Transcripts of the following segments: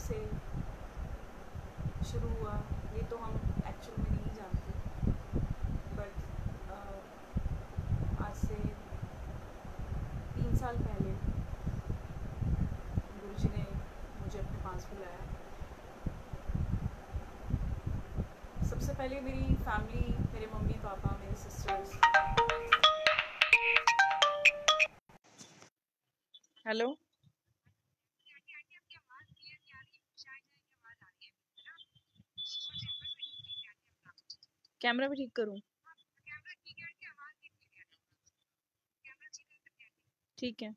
से शुरू हुआ ये तो हम एक्चुअल में नहीं जानते, बट आज से 3 साल पहले गुरुजी ने मुझे अपने पास बुलाया। सबसे पहले मेरी फैमिली, मेरे मम्मी पापा, मेरे सिस्टर्स। हेलो, कैमरा भी ठीक करूं? ठीक है।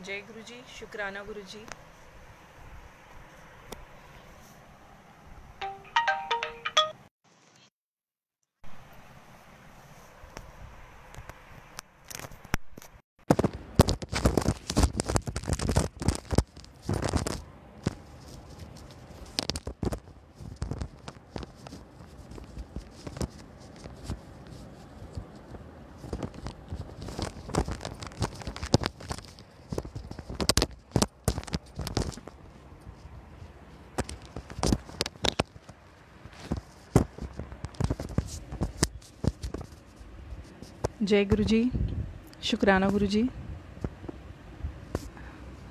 जय गुरुजी, शुक्राना गुरुजी। जय गुरुजी, शुक्राना गुरुजी।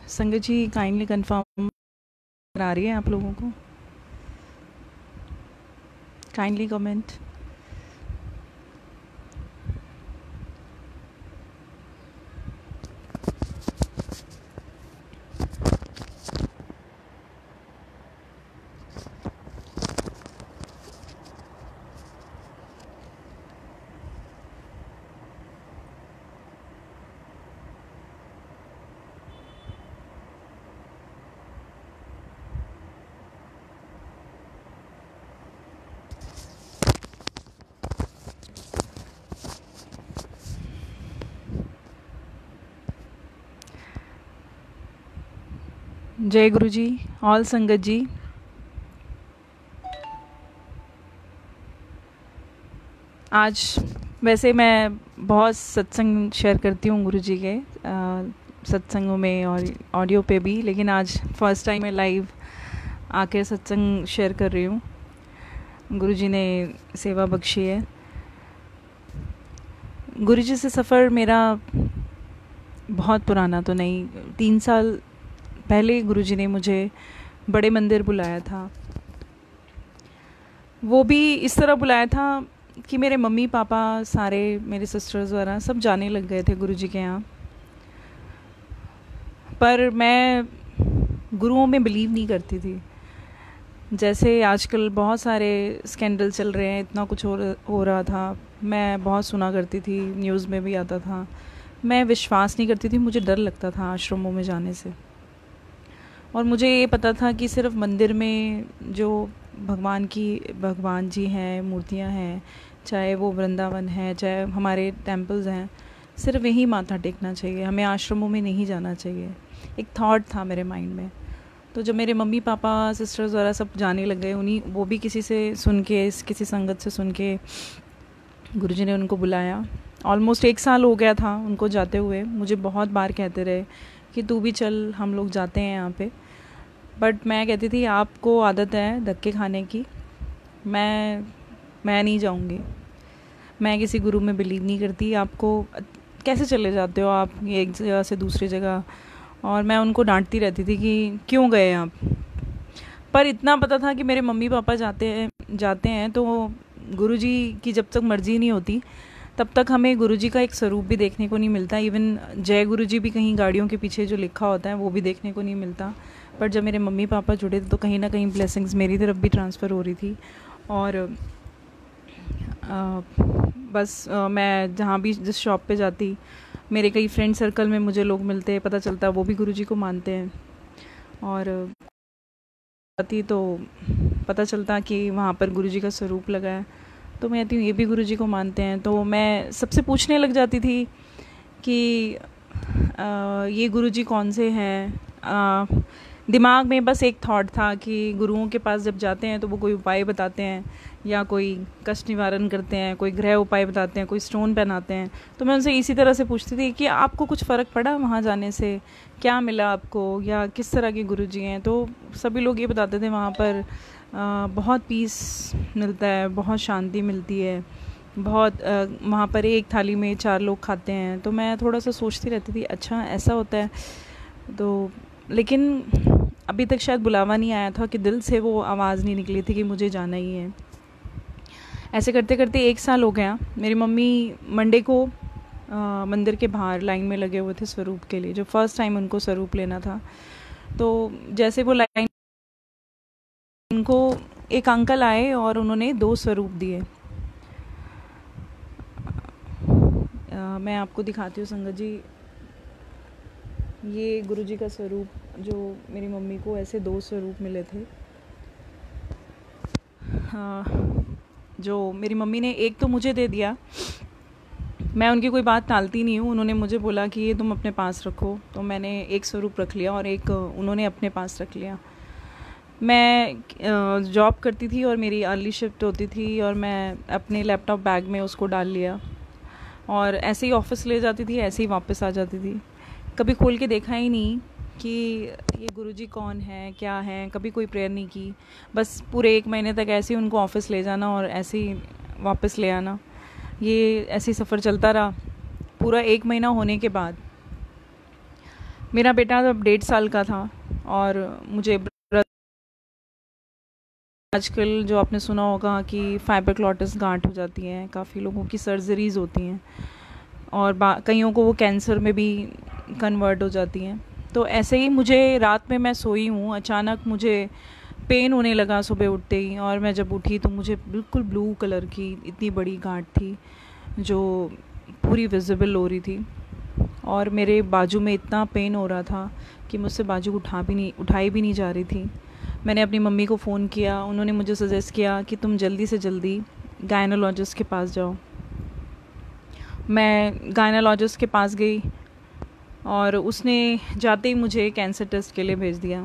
संगत जी काइंडली कंफर्म आ रही है आप लोगों को? Kindly comment. जय गुरुजी, ऑल संगत जी। आज वैसे मैं बहुत सत्संग शेयर करती हूँ गुरुजी के सत्संगों में और ऑडियो पे भी, लेकिन आज फर्स्ट टाइम मैं लाइव आके सत्संग शेयर कर रही हूँ। गुरुजी ने सेवा बख्शी है। गुरुजी से सफ़र मेरा बहुत पुराना तो नहीं, 3 साल पहले गुरुजी ने मुझे बड़े मंदिर बुलाया था। वो भी इस तरह बुलाया था कि मेरे मम्मी पापा, सारे मेरे सिस्टर्स वगैरह सब जाने लग गए थे गुरुजी के यहाँ, पर मैं गुरुओं में बिलीव नहीं करती थी। जैसे आजकल बहुत सारे स्कैंडल चल रहे हैं, इतना कुछ हो रहा था, मैं बहुत सुना करती थी, न्यूज़ में भी आता था। मैं विश्वास नहीं करती थी, मुझे डर लगता था आश्रमों में जाने से। और मुझे ये पता था कि सिर्फ मंदिर में जो भगवान जी हैं, मूर्तियाँ हैं, चाहे वो वृंदावन है, चाहे हमारे टेम्पल्स हैं, सिर्फ यही माथा टेकना चाहिए, हमें आश्रमों में नहीं जाना चाहिए। एक थॉट था मेरे माइंड में। तो जब मेरे मम्मी पापा, सिस्टर्स वगैरह सब जाने लग गए, वो भी किसी से सुन के, किसी संगत से सुन के गुरुजी ने उनको बुलाया। ऑलमोस्ट 1 साल हो गया था उनको जाते हुए। मुझे बहुत बार कहते रहे कि तू भी चल, हम लोग जाते हैं यहाँ पे, बट मैं कहती थी आपको आदत है धक्के खाने की, मैं नहीं जाऊँगी, मैं किसी गुरु में बिलीव नहीं करती, आपको कैसे चले जाते हो आप एक जगह से दूसरी जगह। और मैं उनको डांटती रहती थी कि क्यों गए आप। पर इतना पता था कि मेरे मम्मी पापा जाते हैं तो गुरुजी की जब तक मर्जी नहीं होती तब तक हमें गुरुजी का एक स्वरूप भी देखने को नहीं मिलता। इवन जय गुरुजी भी कहीं गाड़ियों के पीछे जो लिखा होता है वो भी देखने को नहीं मिलता। पर जब मेरे मम्मी पापा जुड़े तो कहीं ना कहीं ब्लेसिंग्स मेरी तरफ भी ट्रांसफ़र हो रही थी। और बस मैं जहाँ भी जिस शॉप पे जाती, मेरे कई फ्रेंड सर्कल में मुझे लोग मिलते हैं, पता चलता वो भी गुरुजी को मानते हैं। और जाती तो पता चलता कि वहाँ पर गुरुजी का स्वरूप लगा है, तो मैं कहती हूँ ये भी गुरुजी को मानते हैं। तो मैं सबसे पूछने लग जाती थी कि ये गुरुजी कौन से हैं। दिमाग में बस एक थॉट था कि गुरुओं के पास जब जाते हैं तो वो कोई उपाय बताते हैं, या कोई कष्ट निवारण करते हैं, कोई ग्रह उपाय बताते हैं, कोई स्टोन पहनाते हैं। तो मैं उनसे इसी तरह से पूछती थी कि आपको कुछ फ़र्क पड़ा वहाँ जाने से, क्या मिला आपको, या किस तरह के गुरुजी हैं। तो सभी लोग ये बताते थे वहाँ पर बहुत पीस मिलता है, बहुत शांति मिलती है, बहुत वहाँ पर एक थाली में 4 लोग खाते हैं। तो मैं थोड़ा सा सोचती रहती थी, अच्छा ऐसा होता है। तो लेकिन अभी तक शायद बुलावा नहीं आया था कि दिल से वो आवाज़ नहीं निकली थी कि मुझे जाना ही है। ऐसे करते करते 1 साल हो गया। मेरी मम्मी मंडे को मंदिर के बाहर लाइन में लगे हुए थे स्वरूप के लिए, जो फर्स्ट टाइम उनको स्वरूप लेना था। तो जैसे वो लाइन, उनको एक अंकल आए और उन्होंने 2 स्वरूप दिए। मैं आपको दिखाती हूँ संगत जी, ये गुरुजी का स्वरूप जो मेरी मम्मी को ऐसे 2 स्वरूप मिले थे। जो मेरी मम्मी ने एक तो मुझे दे दिया, मैं उनकी कोई बात टालती नहीं हूँ। उन्होंने मुझे बोला कि ये तुम अपने पास रखो, तो मैंने एक स्वरूप रख लिया और एक उन्होंने अपने पास रख लिया। मैं जॉब करती थी और मेरी अर्ली शिफ्ट होती थी, और मैं अपने लैपटॉप बैग में उसको डाल लिया और ऐसे ही ऑफिस ले जाती थी, ऐसे ही वापस आ जाती थी। कभी खोल के देखा ही नहीं कि ये गुरुजी कौन है, क्या है। कभी कोई प्रेयर नहीं की, बस पूरे 1 महीने तक ऐसे ही उनको ऑफिस ले जाना और ऐसे ही वापस ले आना। ये ऐसे ही सफ़र चलता रहा। पूरा 1 महीना होने के बाद मेरा बेटा जब 1.5 साल का था, और मुझे आजकल जो आपने सुना होगा कि फाइबर क्लॉटिस गांठ हो जाती हैं, काफ़ी लोगों की सर्जरीज होती हैं, और कईयों को वो कैंसर में भी कन्वर्ट हो जाती हैं। तो ऐसे ही मुझे रात में मैं सोई हूँ, अचानक मुझे पेन होने लगा सुबह उठते ही, और मैं जब उठी तो मुझे बिल्कुल ब्लू कलर की इतनी बड़ी गांठ थी जो पूरी विजिबल हो रही थी, और मेरे बाजू में इतना पेन हो रहा था कि मुझसे बाजू उठाई भी नहीं जा रही थी। मैंने अपनी मम्मी को फ़ोन किया, उन्होंने मुझे सजेस्ट किया कि तुम जल्दी से जल्दी गायनोलॉजिस्ट के पास जाओ। मैं गायनोलॉजिस्ट के पास गई और उसने जाते ही मुझे कैंसर टेस्ट के लिए भेज दिया,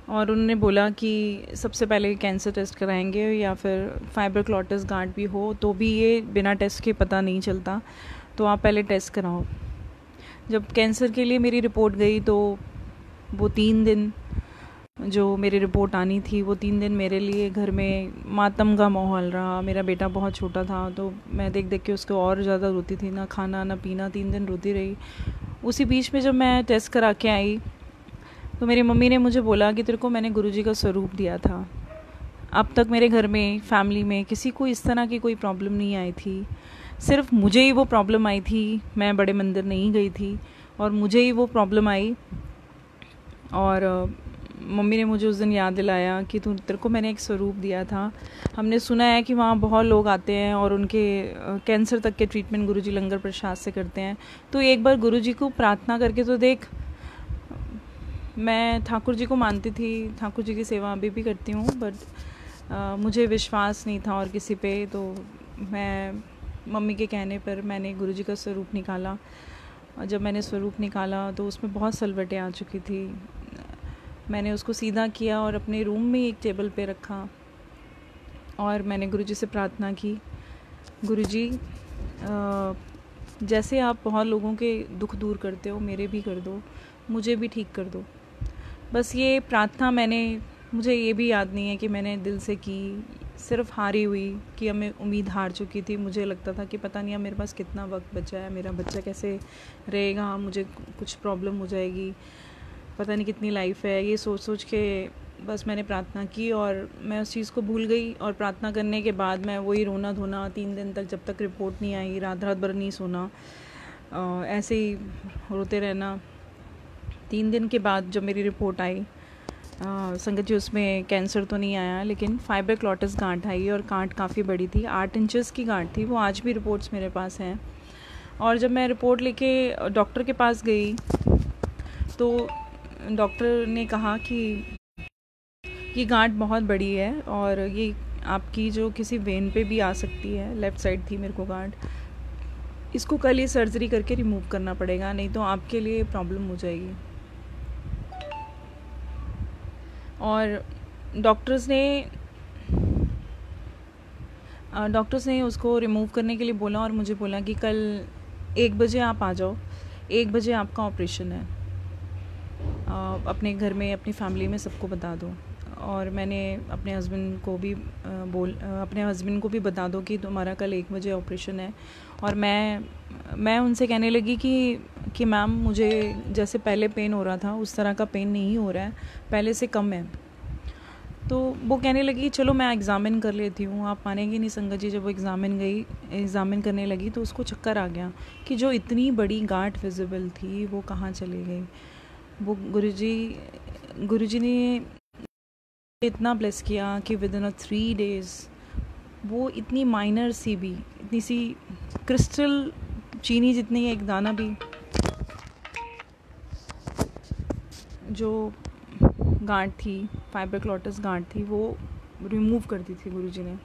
और उन्होंने बोला कि सबसे पहले कैंसर टेस्ट कराएंगे, या फिर फाइबर क्लॉटिस गांठ भी हो तो भी ये बिना टेस्ट के पता नहीं चलता, तो आप पहले टेस्ट कराओ। जब कैंसर के लिए मेरी रिपोर्ट गई तो वो 3 दिन जो मेरी रिपोर्ट आनी थी, वो 3 दिन मेरे लिए घर में मातम का माहौल रहा। मेरा बेटा बहुत छोटा था, तो मैं देख देख के उसको और ज़्यादा रोती थी, ना खाना ना पीना, 3 दिन रोती रही। उसी बीच में जब मैं टेस्ट करा के आई तो मेरी मम्मी ने मुझे बोला कि तेरे को मैंने गुरुजी का स्वरूप दिया था। अब तक मेरे घर में, फैमिली में किसी को इस तरह की कोई प्रॉब्लम नहीं आई थी, सिर्फ मुझे ही वो प्रॉब्लम आई थी। मैं बड़े मंदिर नहीं गई थी और मुझे ही वो प्रॉब्लम आई। और मम्मी ने मुझे उस दिन याद दिलाया कि तेरे को मैंने एक स्वरूप दिया था। हमने सुना है कि वहाँ बहुत लोग आते हैं और उनके कैंसर तक के ट्रीटमेंट गुरुजी लंगर प्रसाद से करते हैं, तो एक बार गुरुजी को प्रार्थना करके तो देख। मैं ठाकुर जी को मानती थी, ठाकुर जी की सेवा अभी भी करती हूँ, बट मुझे विश्वास नहीं था और किसी पे, तो मैं मम्मी के कहने पर मैंने गुरुजी का स्वरूप निकाला। और जब मैंने स्वरूप निकाला तो उसमें बहुत सलवटें आ चुकी थी। मैंने उसको सीधा किया और अपने रूम में एक टेबल पे रखा, और मैंने गुरुजी से प्रार्थना की, गुरुजी जैसे आप बहुत लोगों के दुख दूर करते हो, मेरे भी कर दो, मुझे भी ठीक कर दो। बस ये प्रार्थना मुझे ये भी याद नहीं है कि मैंने दिल से की, सिर्फ हारी हुई कि हमें उम्मीद हार चुकी थी। मुझे लगता था कि पता नहीं अब मेरे पास कितना वक्त बचा है, मेरा बच्चा कैसे रहेगा, मुझे कुछ प्रॉब्लम हो जाएगी, पता नहीं कितनी लाइफ है। ये सोच सोच के बस मैंने प्रार्थना की और मैं उस चीज़ को भूल गई। और प्रार्थना करने के बाद मैं वही रोना धोना 3 दिन तक, जब तक रिपोर्ट नहीं आई, रात रात भर नहीं सोना, ऐसे ही रोते रहना। 3 दिन के बाद जब मेरी रिपोर्ट आई संगत जी उसमें कैंसर तो नहीं आया, लेकिन फाइबर क्लॉटिस गांठ आई और गांठ काफ़ी बड़ी थी, 8 इंचेस की गांठ थी। वो आज भी रिपोर्ट्स मेरे पास हैं। और जब मैं रिपोर्ट लेके डॉक्टर के पास गई तो डॉक्टर ने कहा कि ये गांठ बहुत बड़ी है और ये आपकी जो किसी वेन पे भी आ सकती है। लेफ़्ट साइड थी मेरे को गांठ, इसको कल ही सर्जरी करके रिमूव करना पड़ेगा, नहीं तो आपके लिए प्रॉब्लम हो जाएगी। और डॉक्टर्स ने उसको रिमूव करने के लिए बोला और मुझे बोला कि कल 1 बजे आप आ जाओ, 1 बजे आपका ऑपरेशन है, अपने घर में अपनी फैमिली में सबको बता दो। और मैंने अपने हस्बैंड को भी बता दो कि तुम्हारा कल 1 बजे ऑपरेशन है। और मैं उनसे कहने लगी कि मैम मुझे जैसे पहले पेन हो रहा था उस तरह का पेन नहीं हो रहा है, पहले से कम है। तो वो कहने लगी चलो मैं एग्ज़ामिन कर लेती हूँ। आप मानेंगी नहीं संगत जी, जब वो एग्ज़ामिन करने लगी तो उसको चक्कर आ गया कि जो इतनी बड़ी गांठ विजिबल थी वो कहाँ चली गई। वो गुरुजी ने इतना ब्लेस किया कि विदिन 3 डेज़ वो इतनी माइनर सी भी, इतनी सी क्रिस्टल चीनी जितनी एक दाना भी जो गांठ थी, फाइबर क्लॉटिस गांठ थी, वो रिमूव कर दी थी गुरुजी ने।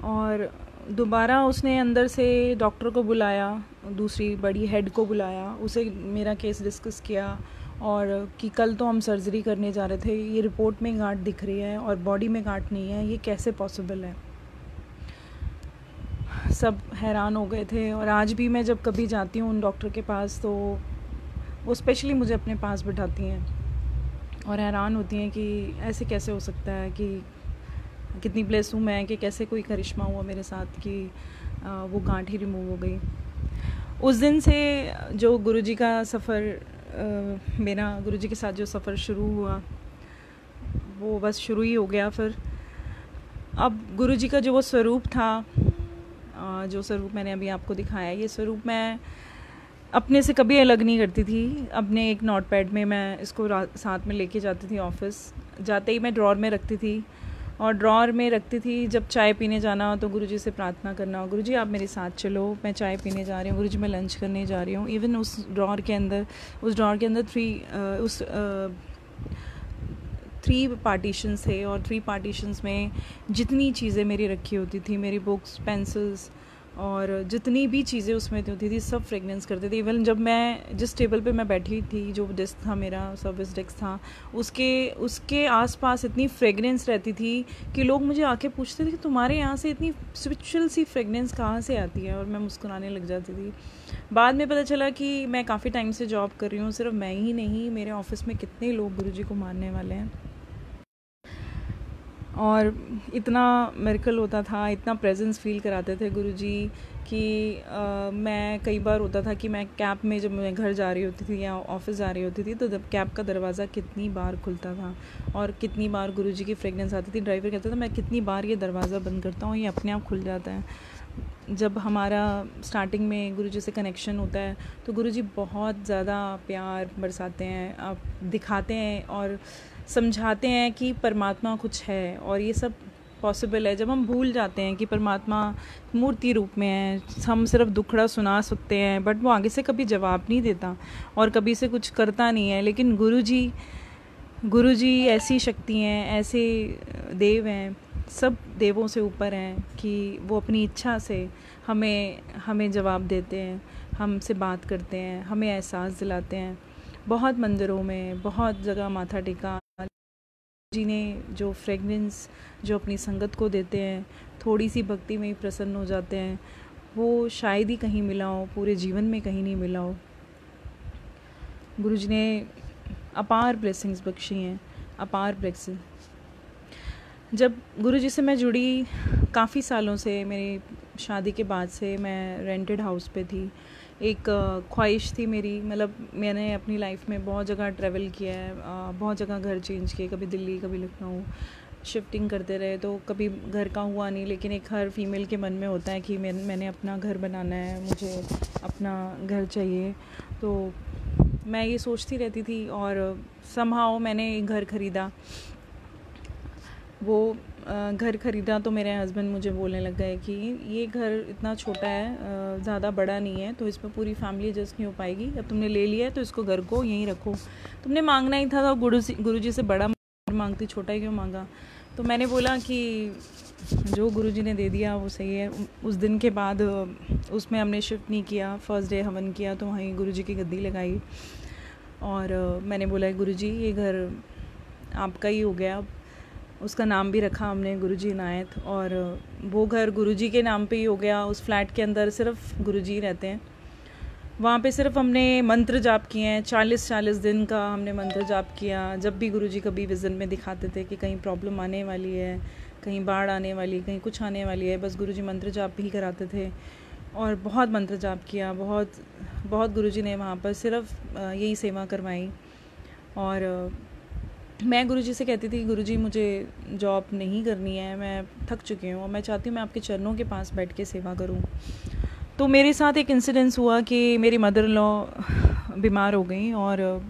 और दोबारा उसने अंदर से डॉक्टर को बुलाया, दूसरी बड़ी हेड को बुलाया, उसे मेरा केस डिस्कस किया और कि कल तो हम सर्जरी करने जा रहे थे, ये रिपोर्ट में गांठ दिख रही है और बॉडी में गांठ नहीं है, ये कैसे पॉसिबल है। सब हैरान हो गए थे। और आज भी मैं जब कभी जाती हूँ उन डॉक्टर के पास तो वो स्पेशली मुझे अपने पास बिठाती हैं और हैरान होती हैं कि ऐसे कैसे हो सकता है, कि कितनी ब्लेस हूँ मैं कि कैसे कोई करिश्मा हुआ मेरे साथ कि वो गांठ ही रिमूव हो गई। उस दिन से जो गुरुजी का सफ़र, मेरा गुरुजी के साथ जो सफ़र शुरू हुआ वो बस शुरू ही हो गया। फिर अब गुरुजी का जो वो स्वरूप था, जो स्वरूप मैंने अभी आपको दिखाया, ये स्वरूप मैं अपने से कभी अलग नहीं करती थी। अपने एक नोटपैड में मैं इसको साथ में लेके जाती थी ऑफिस। जाते ही मैं ड्रॉर में रखती थी और ड्रॉर में रखती थी जब चाय पीने जाना हो तो गुरुजी से प्रार्थना करना, गुरुजी आप मेरे साथ चलो, मैं चाय पीने जा रही हूँ, गुरुजी मैं लंच करने जा रही हूँ। इवन उस ड्रॉर के अंदर 3 पार्टीशंस थे और 3 पार्टीशंस में जितनी चीज़ें मेरी रखी होती थी, मेरी बुक्स, पेंसिल्स और जितनी भी चीज़ें उसमें होती थी सब फ्रेगनेंस करते थे। इवन जब मैं जिस टेबल पे मैं बैठी थी, जो डेस्क था मेरा, सर्विस डेस्क था, उसके आसपास इतनी फ्रेगनेंस रहती थी कि लोग मुझे आके पूछते थे कि तुम्हारे यहाँ से इतनी स्पिरिचुअल सी फ्रेगनेंस कहाँ से आती है। और मैं मुस्कुराने लग जाती थी। बाद में पता चला कि मैं काफ़ी टाइम से जॉब कर रही हूँ, सिर्फ मैं ही नहीं, मेरे ऑफिस में कितने लोग गुरुजी को मानने वाले हैं। और इतना मिरेकल होता था, इतना प्रेजेंस फील कराते थे गुरुजी कि मैं कई बार होता था कि मैं कैब में जब मैं घर जा रही होती थी या ऑफिस जा रही होती थी तो कैब का दरवाज़ा कितनी बार खुलता था और कितनी बार गुरुजी की फ्रेगनेंस आती थी। ड्राइवर कहता था मैं कितनी बार ये दरवाज़ा बंद करता हूँ, ये अपने आप खुल जाता है। जब हमारा स्टार्टिंग में गुरुजी से कनेक्शन होता है तो गुरुजी बहुत ज़्यादा प्यार बरसाते हैं, आप दिखाते हैं और समझाते हैं कि परमात्मा कुछ है और ये सब पॉसिबल है। जब हम भूल जाते हैं कि परमात्मा मूर्ति रूप में है, हम सिर्फ दुखड़ा सुना सकते हैं बट वो आगे से कभी जवाब नहीं देता और कभी से कुछ करता नहीं है। लेकिन गुरुजी ऐसी शक्ति हैं, ऐसे देव हैं, सब देवों से ऊपर हैं कि वो अपनी इच्छा से हमें जवाब देते हैं, हमसे बात करते हैं, हमें एहसास दिलाते हैं। बहुत मंदिरों में बहुत जगह माथा टेका, जी ने जो फ्रेगनेंस जो अपनी संगत को देते हैं, थोड़ी सी भक्ति में ही प्रसन्न हो जाते हैं, वो शायद ही कहीं मिला हो, पूरे जीवन में कहीं नहीं मिला हो। गुरुजी ने अपार ब्लेसिंग्स बख्शी हैं, अपार ब्लेसिंग। जब गुरुजी से मैं जुड़ी काफ़ी सालों से, मेरी शादी के बाद से मैं रेंटेड हाउस पे थी। एक ख्वाहिश थी मेरी, मतलब मैंने अपनी लाइफ में बहुत जगह ट्रैवल किया है, बहुत जगह घर चेंज किए, कभी दिल्ली कभी लखनऊ, शिफ्टिंग करते रहे, तो कभी घर का हुआ नहीं। लेकिन एक हर फीमेल के मन में होता है कि मैंने अपना घर बनाना है, मुझे अपना घर चाहिए। तो मैं ये सोचती रहती थी और समहाउ मैंने एक घर ख़रीदा। वो घर ख़रीदा तो मेरे हस्बैंड मुझे बोलने लग गए कि ये घर इतना छोटा है, ज़्यादा बड़ा नहीं है, तो इसमें पूरी फैमिली एडजस्ट नहीं हो पाएगी। अब तुमने ले लिया है तो इसको घर को यहीं रखो, तुमने मांगना ही था तो गुरुजी से बड़ा मांगती, छोटा ही क्यों मांगा। तो मैंने बोला कि जो गुरुजी ने दे दिया वो सही है। उस दिन के बाद उसमें हमने शिफ्ट नहीं किया। फर्स्ट डे हवन किया तो वहीं गुरुजी की गद्दी लगाई और मैंने बोला गुरुजी ये घर आपका ही हो गया। उसका नाम भी रखा हमने गुरुजी इनायत, और वो घर गुरुजी के नाम पे ही हो गया। उस फ्लैट के अंदर सिर्फ गुरुजी रहते हैं। वहाँ पे सिर्फ हमने मंत्र जाप किए हैं, 40 दिन का हमने मंत्र जाप किया। जब भी गुरुजी कभी विज़न में दिखाते थे कि कहीं प्रॉब्लम आने वाली है, कहीं बाढ़ आने वाली है, कहीं कुछ आने वाली है, बस गुरुजी मंत्र जाप ही कराते थे। और बहुत मंत्र जाप किया, बहुत बहुत गुरुजी ने वहाँ पर सिर्फ यही सेवा करवाई। और मैं गुरुजी से कहती थी गुरुजी मुझे जॉब नहीं करनी है, मैं थक चुकी हूँ, मैं चाहती हूँ मैं आपके चरणों के पास बैठ के सेवा करूँ। तो मेरे साथ एक इंसिडेंस हुआ कि मेरी मदर इन लॉ बीमार हो गई और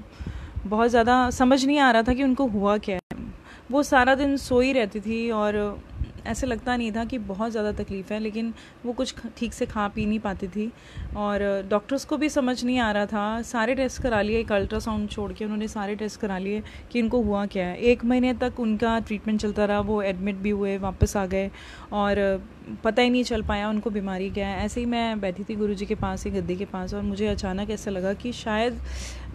बहुत ज़्यादा समझ नहीं आ रहा था कि उनको हुआ क्या है। वो सारा दिन सोई रहती थी और ऐसे लगता नहीं था कि बहुत ज़्यादा तकलीफ़ है, लेकिन वो कुछ ठीक से खा पी नहीं पाती थी और डॉक्टर्स को भी समझ नहीं आ रहा था। सारे टेस्ट करा लिए, एक अल्ट्रासाउंड छोड़ के उन्होंने सारे टेस्ट करा लिए कि इनको हुआ क्या है। 1 महीने तक उनका ट्रीटमेंट चलता रहा, वो एडमिट भी हुए, वापस आ गए और पता ही नहीं चल पाया उनको बीमारी क्या है। ऐसे ही मैं बैठी थी गुरुजी के पास ही, गद्दी के पास, और मुझे अचानक ऐसा लगा कि शायद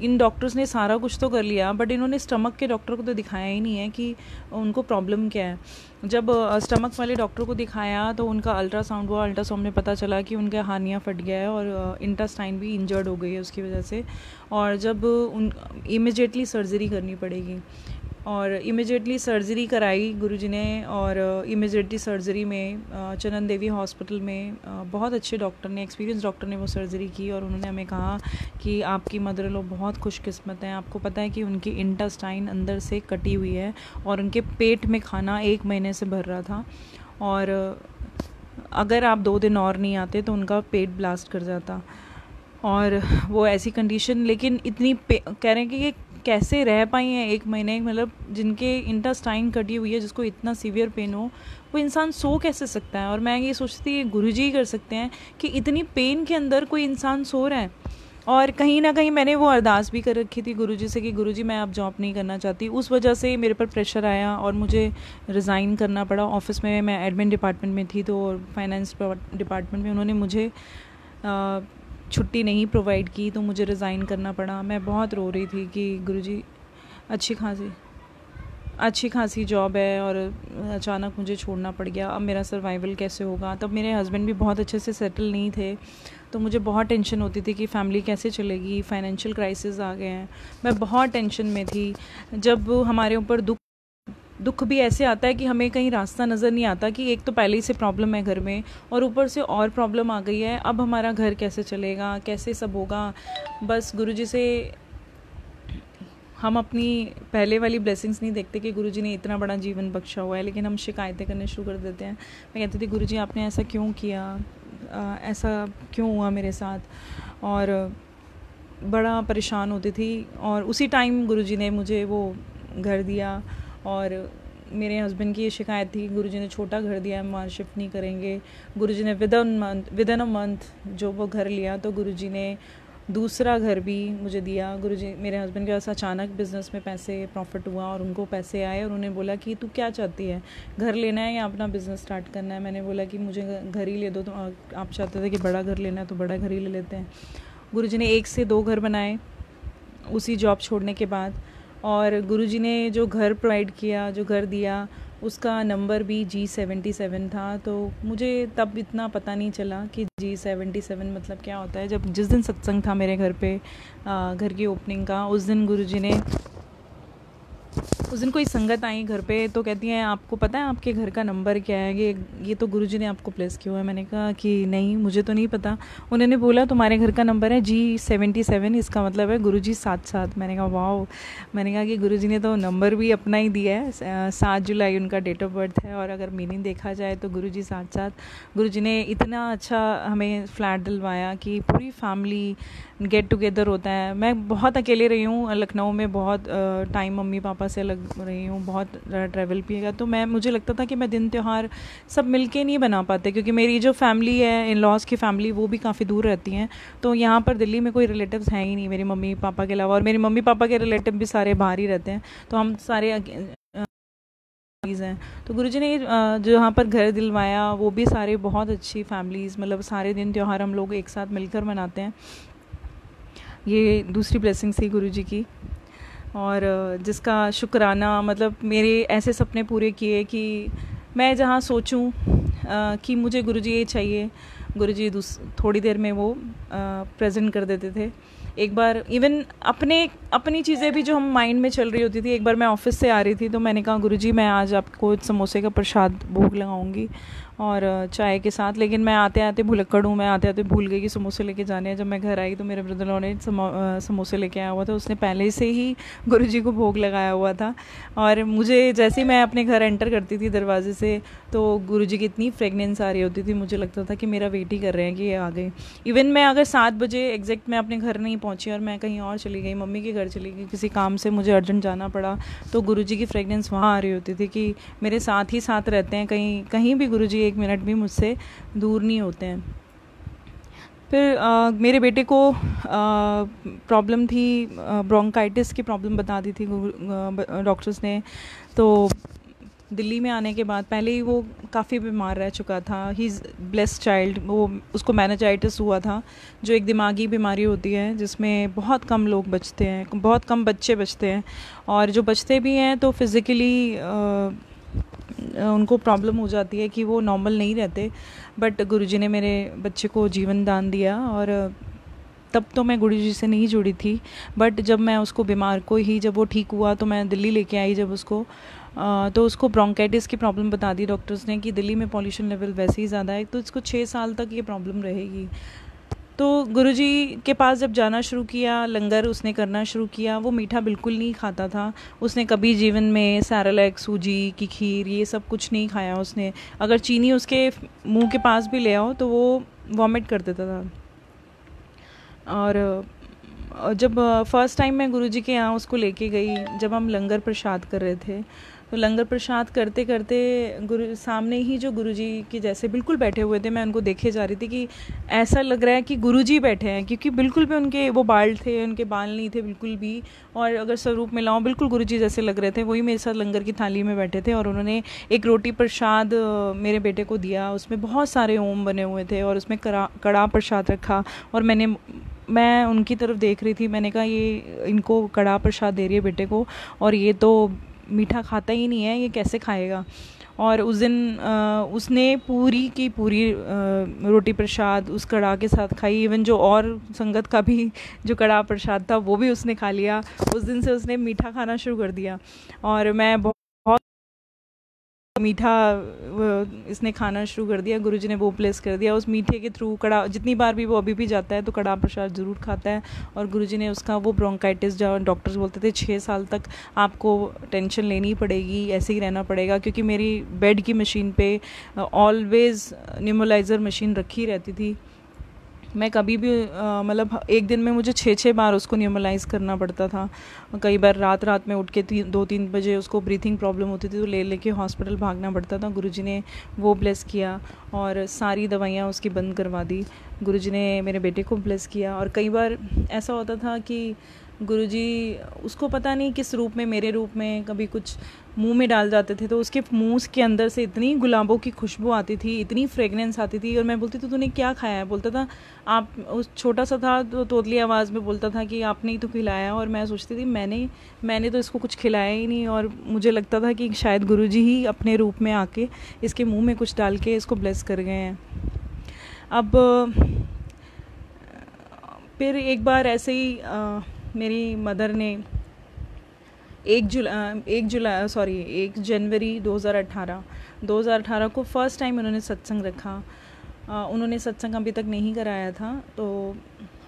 इन डॉक्टर्स ने सारा कुछ तो कर लिया बट इन्होंने स्टमक के डॉक्टर को तो दिखाया ही नहीं है कि उनको प्रॉब्लम क्या है। जब स्टमक वाले डॉक्टर को दिखाया तो उनका अल्ट्रासाउंड हुआ, अल्ट्रासाउंड में पता चला कि उनका हार्निया फट गया है और इंटेस्टाइन भी इंजर्ड हो गई है उसकी वजह से, और जब इमीडिएटली सर्जरी करनी पड़ेगी। और इमीडिएटली सर्जरी कराई गुरुजी ने, और इमीडिएटली सर्जरी में चनन देवी हॉस्पिटल में बहुत अच्छे डॉक्टर ने, एक्सपीरियंस डॉक्टर ने वो सर्जरी की और उन्होंने हमें कहा कि आपकी मदर लो बहुत खुशकिस्मत हैं। आपको पता है कि उनकी इंटेस्टाइन अंदर से कटी हुई है और उनके पेट में खाना 1 महीने से भर रहा था, और अगर आप 2 दिन और नहीं आते तो उनका पेट ब्लास्ट कर जाता। और वो ऐसी कंडीशन, लेकिन इतनी कह रहे हैं कि ये कैसे रह पाई हैं 1 महीने, मतलब जिनके इंटेस्टाइन कटी हुई है, जिसको इतना सीवियर पेन हो, वो इंसान सो कैसे सकता है। और मैं ये सोचती गुरुजी ही कर सकते हैं कि इतनी पेन के अंदर कोई इंसान सो रहा है। और कहीं ना कहीं मैंने वो अरदास भी कर रखी थी गुरुजी से कि गुरुजी मैं अब जॉब नहीं करना चाहती। उस वजह से मेरे पर प्रेशर आया और मुझे रिज़ाइन करना पड़ा। ऑफिस में मैं एडमिन डिपार्टमेंट में थी तो फाइनेंस डिपार्टमेंट में उन्होंने मुझे छुट्टी नहीं प्रोवाइड की तो मुझे रिज़ाइन करना पड़ा। मैं बहुत रो रही थी कि गुरुजी अच्छी खासी जॉब है और अचानक मुझे छोड़ना पड़ गया, अब मेरा सर्वाइवल कैसे होगा। तब मेरे हस्बैंड भी बहुत अच्छे से सेटल नहीं थे तो मुझे बहुत टेंशन होती थी कि फ़ैमिली कैसे चलेगी, फाइनेंशियल क्राइसिस आ गए हैं, मैं बहुत टेंशन में थी। जब हमारे ऊपर दुख भी ऐसे आता है कि हमें कहीं रास्ता नज़र नहीं आता कि एक तो पहले ही से प्रॉब्लम है घर में और ऊपर से और प्रॉब्लम आ गई है, अब हमारा घर कैसे चलेगा, कैसे सब होगा। बस गुरुजी से हम अपनी पहले वाली ब्लेसिंग्स नहीं देखते कि गुरुजी ने इतना बड़ा जीवन बख्शा हुआ है, लेकिन हम शिकायतें करने शुरू कर देते हैं। मैं कहती थी गुरुजी आपने ऐसा क्यों किया, ऐसा क्यों हुआ मेरे साथ, और बड़ा परेशान होती थी। और उसी टाइम गुरुजी ने मुझे वो घर दिया। और मेरे हस्बैंड की ये शिकायत थी गुरुजी ने छोटा घर दिया, हम वहाँ शिफ्ट नहीं करेंगे। गुरुजी ने विद इन अ मंथ जो वो घर लिया तो गुरुजी ने दूसरा घर भी मुझे दिया। गुरुजी मेरे हस्बैंड के पास अचानक बिज़नेस में पैसे प्रॉफिट हुआ और उनको पैसे आए और उन्होंने बोला कि तू क्या चाहती है, घर लेना है या अपना बिज़नेस स्टार्ट करना है। मैंने बोला कि मुझे घर ही ले दो, तो आप चाहते थे कि बड़ा घर लेना है तो बड़ा घर ही ले लेते हैं। गुरुजी ने 1 से 2 घर बनाए उसी जॉब छोड़ने के बाद, और गुरुजी ने जो घर प्रोवाइड किया, जो घर दिया, उसका नंबर भी G77 था। तो मुझे तब इतना पता नहीं चला कि G77 मतलब क्या होता है। जब जिस दिन सत्संग था मेरे घर पे, घर की ओपनिंग का, उस दिन गुरुजी ने उस दिन कोई संगत आई घर पे, तो कहती हैं आपको पता है आपके घर का नंबर क्या है, ये तो गुरुजी ने आपको प्लेस किया हुआ है। मैंने कहा कि नहीं, मुझे तो नहीं पता। उन्होंने बोला तुम्हारे घर का नंबर है G77, इसका मतलब है गुरुजी 77। मैंने कहा वाओ। मैंने कहा कि गुरुजी ने तो नंबर भी अपना ही दिया है, 7 जुलाई उनका डेट ऑफ बर्थ है, और अगर मीनिंग देखा जाए तो गुरुजी 77। गुरुजी ने इतना अच्छा हमें फ्लैट दिलवाया कि पूरी फैमिली गेट टुगेदर होता है। मैं बहुत अकेले रही हूँ लखनऊ में, बहुत टाइम मम्मी पापा से अलग रही हूँ, बहुत ट्रैवल पिएगा, तो मुझे लगता था कि मैं दिन त्यौहार सब मिलके नहीं बना पाते, क्योंकि मेरी जो फैमिली है, इन लॉज की फैमिली, वो भी काफ़ी दूर रहती हैं। तो यहाँ पर दिल्ली में कोई रिलेटिव्स हैं ही नहीं मेरी मम्मी पापा के अलावा, और मेरी मम्मी पापा के रिलेटिव भी सारे बाहर ही रहते हैं, तो हम सारे हैं। तो गुरुजी ने जो यहाँ पर घर दिलवाया, वो भी सारे बहुत अच्छी फैमिलीज़, मतलब सारे दिन त्यौहार हम लोग एक साथ मिलकर मनाते हैं। ये दूसरी ब्लेसिंग थी गुरुजी की, और जिसका शुक्राना, मतलब मेरे ऐसे सपने पूरे किए कि मैं जहाँ सोचूं कि मुझे गुरुजी ये चाहिए, गुरुजी थोड़ी देर में वो प्रेजेंट कर देते थे। एक बार इवन अपनी चीज़ें भी जो हम माइंड में चल रही होती थी, एक बार मैं ऑफिस से आ रही थी तो मैंने कहा गुरुजी मैं आज आपको समोसे का प्रसाद भोग लगाऊंगी और चाय के साथ, लेकिन मैं आते आते भुलक्कड़ हूँ, मैं आते आते भूल गई कि समोसे लेके जाने हैं। जब मैं घर आई तो मेरे ब्रदर लॉ ने समोसे लेके आया हुआ था, उसने पहले से ही गुरुजी को भोग लगाया हुआ था। और मुझे जैसे ही मैं अपने घर एंटर करती थी दरवाजे से, तो गुरुजी की इतनी फ्रेगनेंस आ रही होती थी, मुझे लगता था कि मेरा वेट ही कर रहे हैं कि ये आ गए। इवन मैं अगर 7 बजे एग्जैक्ट मैं अपने घर नहीं पहुँची और मैं कहीं और चली गई, मम्मी के घर चली गई, किसी काम से मुझे अर्जेंट जाना पड़ा, तो गुरुजी की फ्रेगनेंस वहाँ आ रही होती थी कि मेरे साथ ही साथ रहते हैं, कहीं भी गुरुजी 1 मिनट भी मुझसे दूर नहीं होते हैं। फिर मेरे बेटे को प्रॉब्लम थी, ब्रोंकाइटिस की प्रॉब्लम बता दी थी डॉक्टर्स ने। तो दिल्ली में आने के बाद, पहले ही वो काफ़ी बीमार रह चुका था, ही इज़ ब्लेस्ड चाइल्ड, उसको मैनेजाइटिस हुआ था, जो एक दिमागी बीमारी होती है जिसमें बहुत कम लोग बचते हैं, बहुत कम बच्चे बचते हैं, और जो बचते भी हैं तो फिज़िकली उनको प्रॉब्लम हो जाती है कि वो नॉर्मल नहीं रहते। बट गुरुजी ने मेरे बच्चे को जीवन दान दिया, और तब तो मैं गुरुजी से नहीं जुड़ी थी, बट जब मैं उसको बीमार को ही, जब वो ठीक हुआ तो मैं दिल्ली लेके आई, जब उसको तो उसको ब्रोंकाइटिस की प्रॉब्लम बता दी डॉक्टर्स ने कि दिल्ली में पॉल्यूशन लेवल वैसे ही ज़्यादा है, तो इसको 6 साल तक ये प्रॉब्लम रहेगी। तो गुरुजी के पास जब जाना शुरू किया, लंगर उसने करना शुरू किया, वो मीठा बिल्कुल नहीं खाता था। उसने कभी जीवन में सैरेलैक, सूजी की खीर, ये सब कुछ नहीं खाया उसने। अगर चीनी उसके मुंह के पास भी ले आओ तो वो वॉमिट कर देता था। और जब फर्स्ट टाइम मैं गुरुजी के यहाँ उसको लेके गई, जब हम लंगर प्रसाद कर रहे थे, तो लंगर प्रसाद करते करते सामने ही जो गुरुजी के जैसे बिल्कुल बैठे हुए थे, मैं उनको देखे जा रही थी कि ऐसा लग रहा है कि गुरुजी बैठे हैं, क्योंकि बिल्कुल भी उनके वो बाल थे, उनके बाल नहीं थे बिल्कुल भी, और अगर स्वरूप में लाऊं बिल्कुल गुरुजी जैसे लग रहे थे। वही मेरे साथ लंगर की थाली में बैठे थे, और उन्होंने एक रोटी प्रसाद मेरे बेटे को दिया, उसमें बहुत सारे ओम बने हुए थे, और उसमें कड़ा प्रसाद रखा, और मैं उनकी तरफ देख रही थी। मैंने कहा ये इनको कड़ा प्रसाद दे रही है बेटे को, और ये तो मीठा खाता ही नहीं है, ये कैसे खाएगा। और उस दिन उसने पूरी की पूरी रोटी प्रसाद उस कड़ा के साथ खाई। इवन जो और संगत का भी जो कड़ा प्रसाद था वो भी उसने खा लिया। उस दिन से उसने मीठा खाना शुरू कर दिया, और मैं बहुत मीठा इसने खाना शुरू कर दिया। गुरुजी ने वो प्लेस कर दिया उस मीठे के थ्रू। कड़ा जितनी बार भी वो अभी भी जाता है तो कड़ा प्रसाद ज़रूर खाता है, और गुरुजी ने उसका वो ब्रोंकाइटिस, जो डॉक्टर्स बोलते थे 6 साल तक आपको टेंशन लेनी पड़ेगी, ऐसे ही रहना पड़ेगा, क्योंकि मेरी बेड की मशीन पे ऑलवेज़ न्यूमोलाइज़र मशीन रखी रहती थी। मैं कभी भी मतलब एक दिन में मुझे 6 बार उसको न्यूमलाइज़ करना पड़ता था। कई बार रात में उठ के 2-3 बजे उसको ब्रीथिंग प्रॉब्लम होती थी, तो लेके हॉस्पिटल भागना पड़ता था। गुरुजी ने वो ब्लेस किया और सारी दवाइयाँ उसकी बंद करवा दी। गुरुजी ने मेरे बेटे को ब्लेस किया। और कई बार ऐसा होता था कि गुरुजी उसको पता नहीं किस रूप में, मेरे रूप में कभी कुछ मुंह में डाल जाते थे, तो उसके मुंह के अंदर से इतनी गुलाबों की खुशबू आती थी, इतनी फ्रेगनेंस आती थी। और मैं बोलती थी तूने क्या खाया है? बोलता था आप, उस छोटा सा था तो तोतली आवाज़ में बोलता था कि आपने ही तो खिलाया। और मैं सोचती थी मैंने तो इसको कुछ खिलाया ही नहीं। और मुझे लगता था कि शायद गुरुजी ही अपने रूप में आके इसके मुँह में कुछ डाल के इसको ब्लेस कर गए हैं। अब फिर एक बार ऐसे ही मेरी मदर ने 1 जनवरी 2018 को फर्स्ट टाइम उन्होंने सत्संग रखा। उन्होंने सत्संग अभी तक नहीं कराया था, तो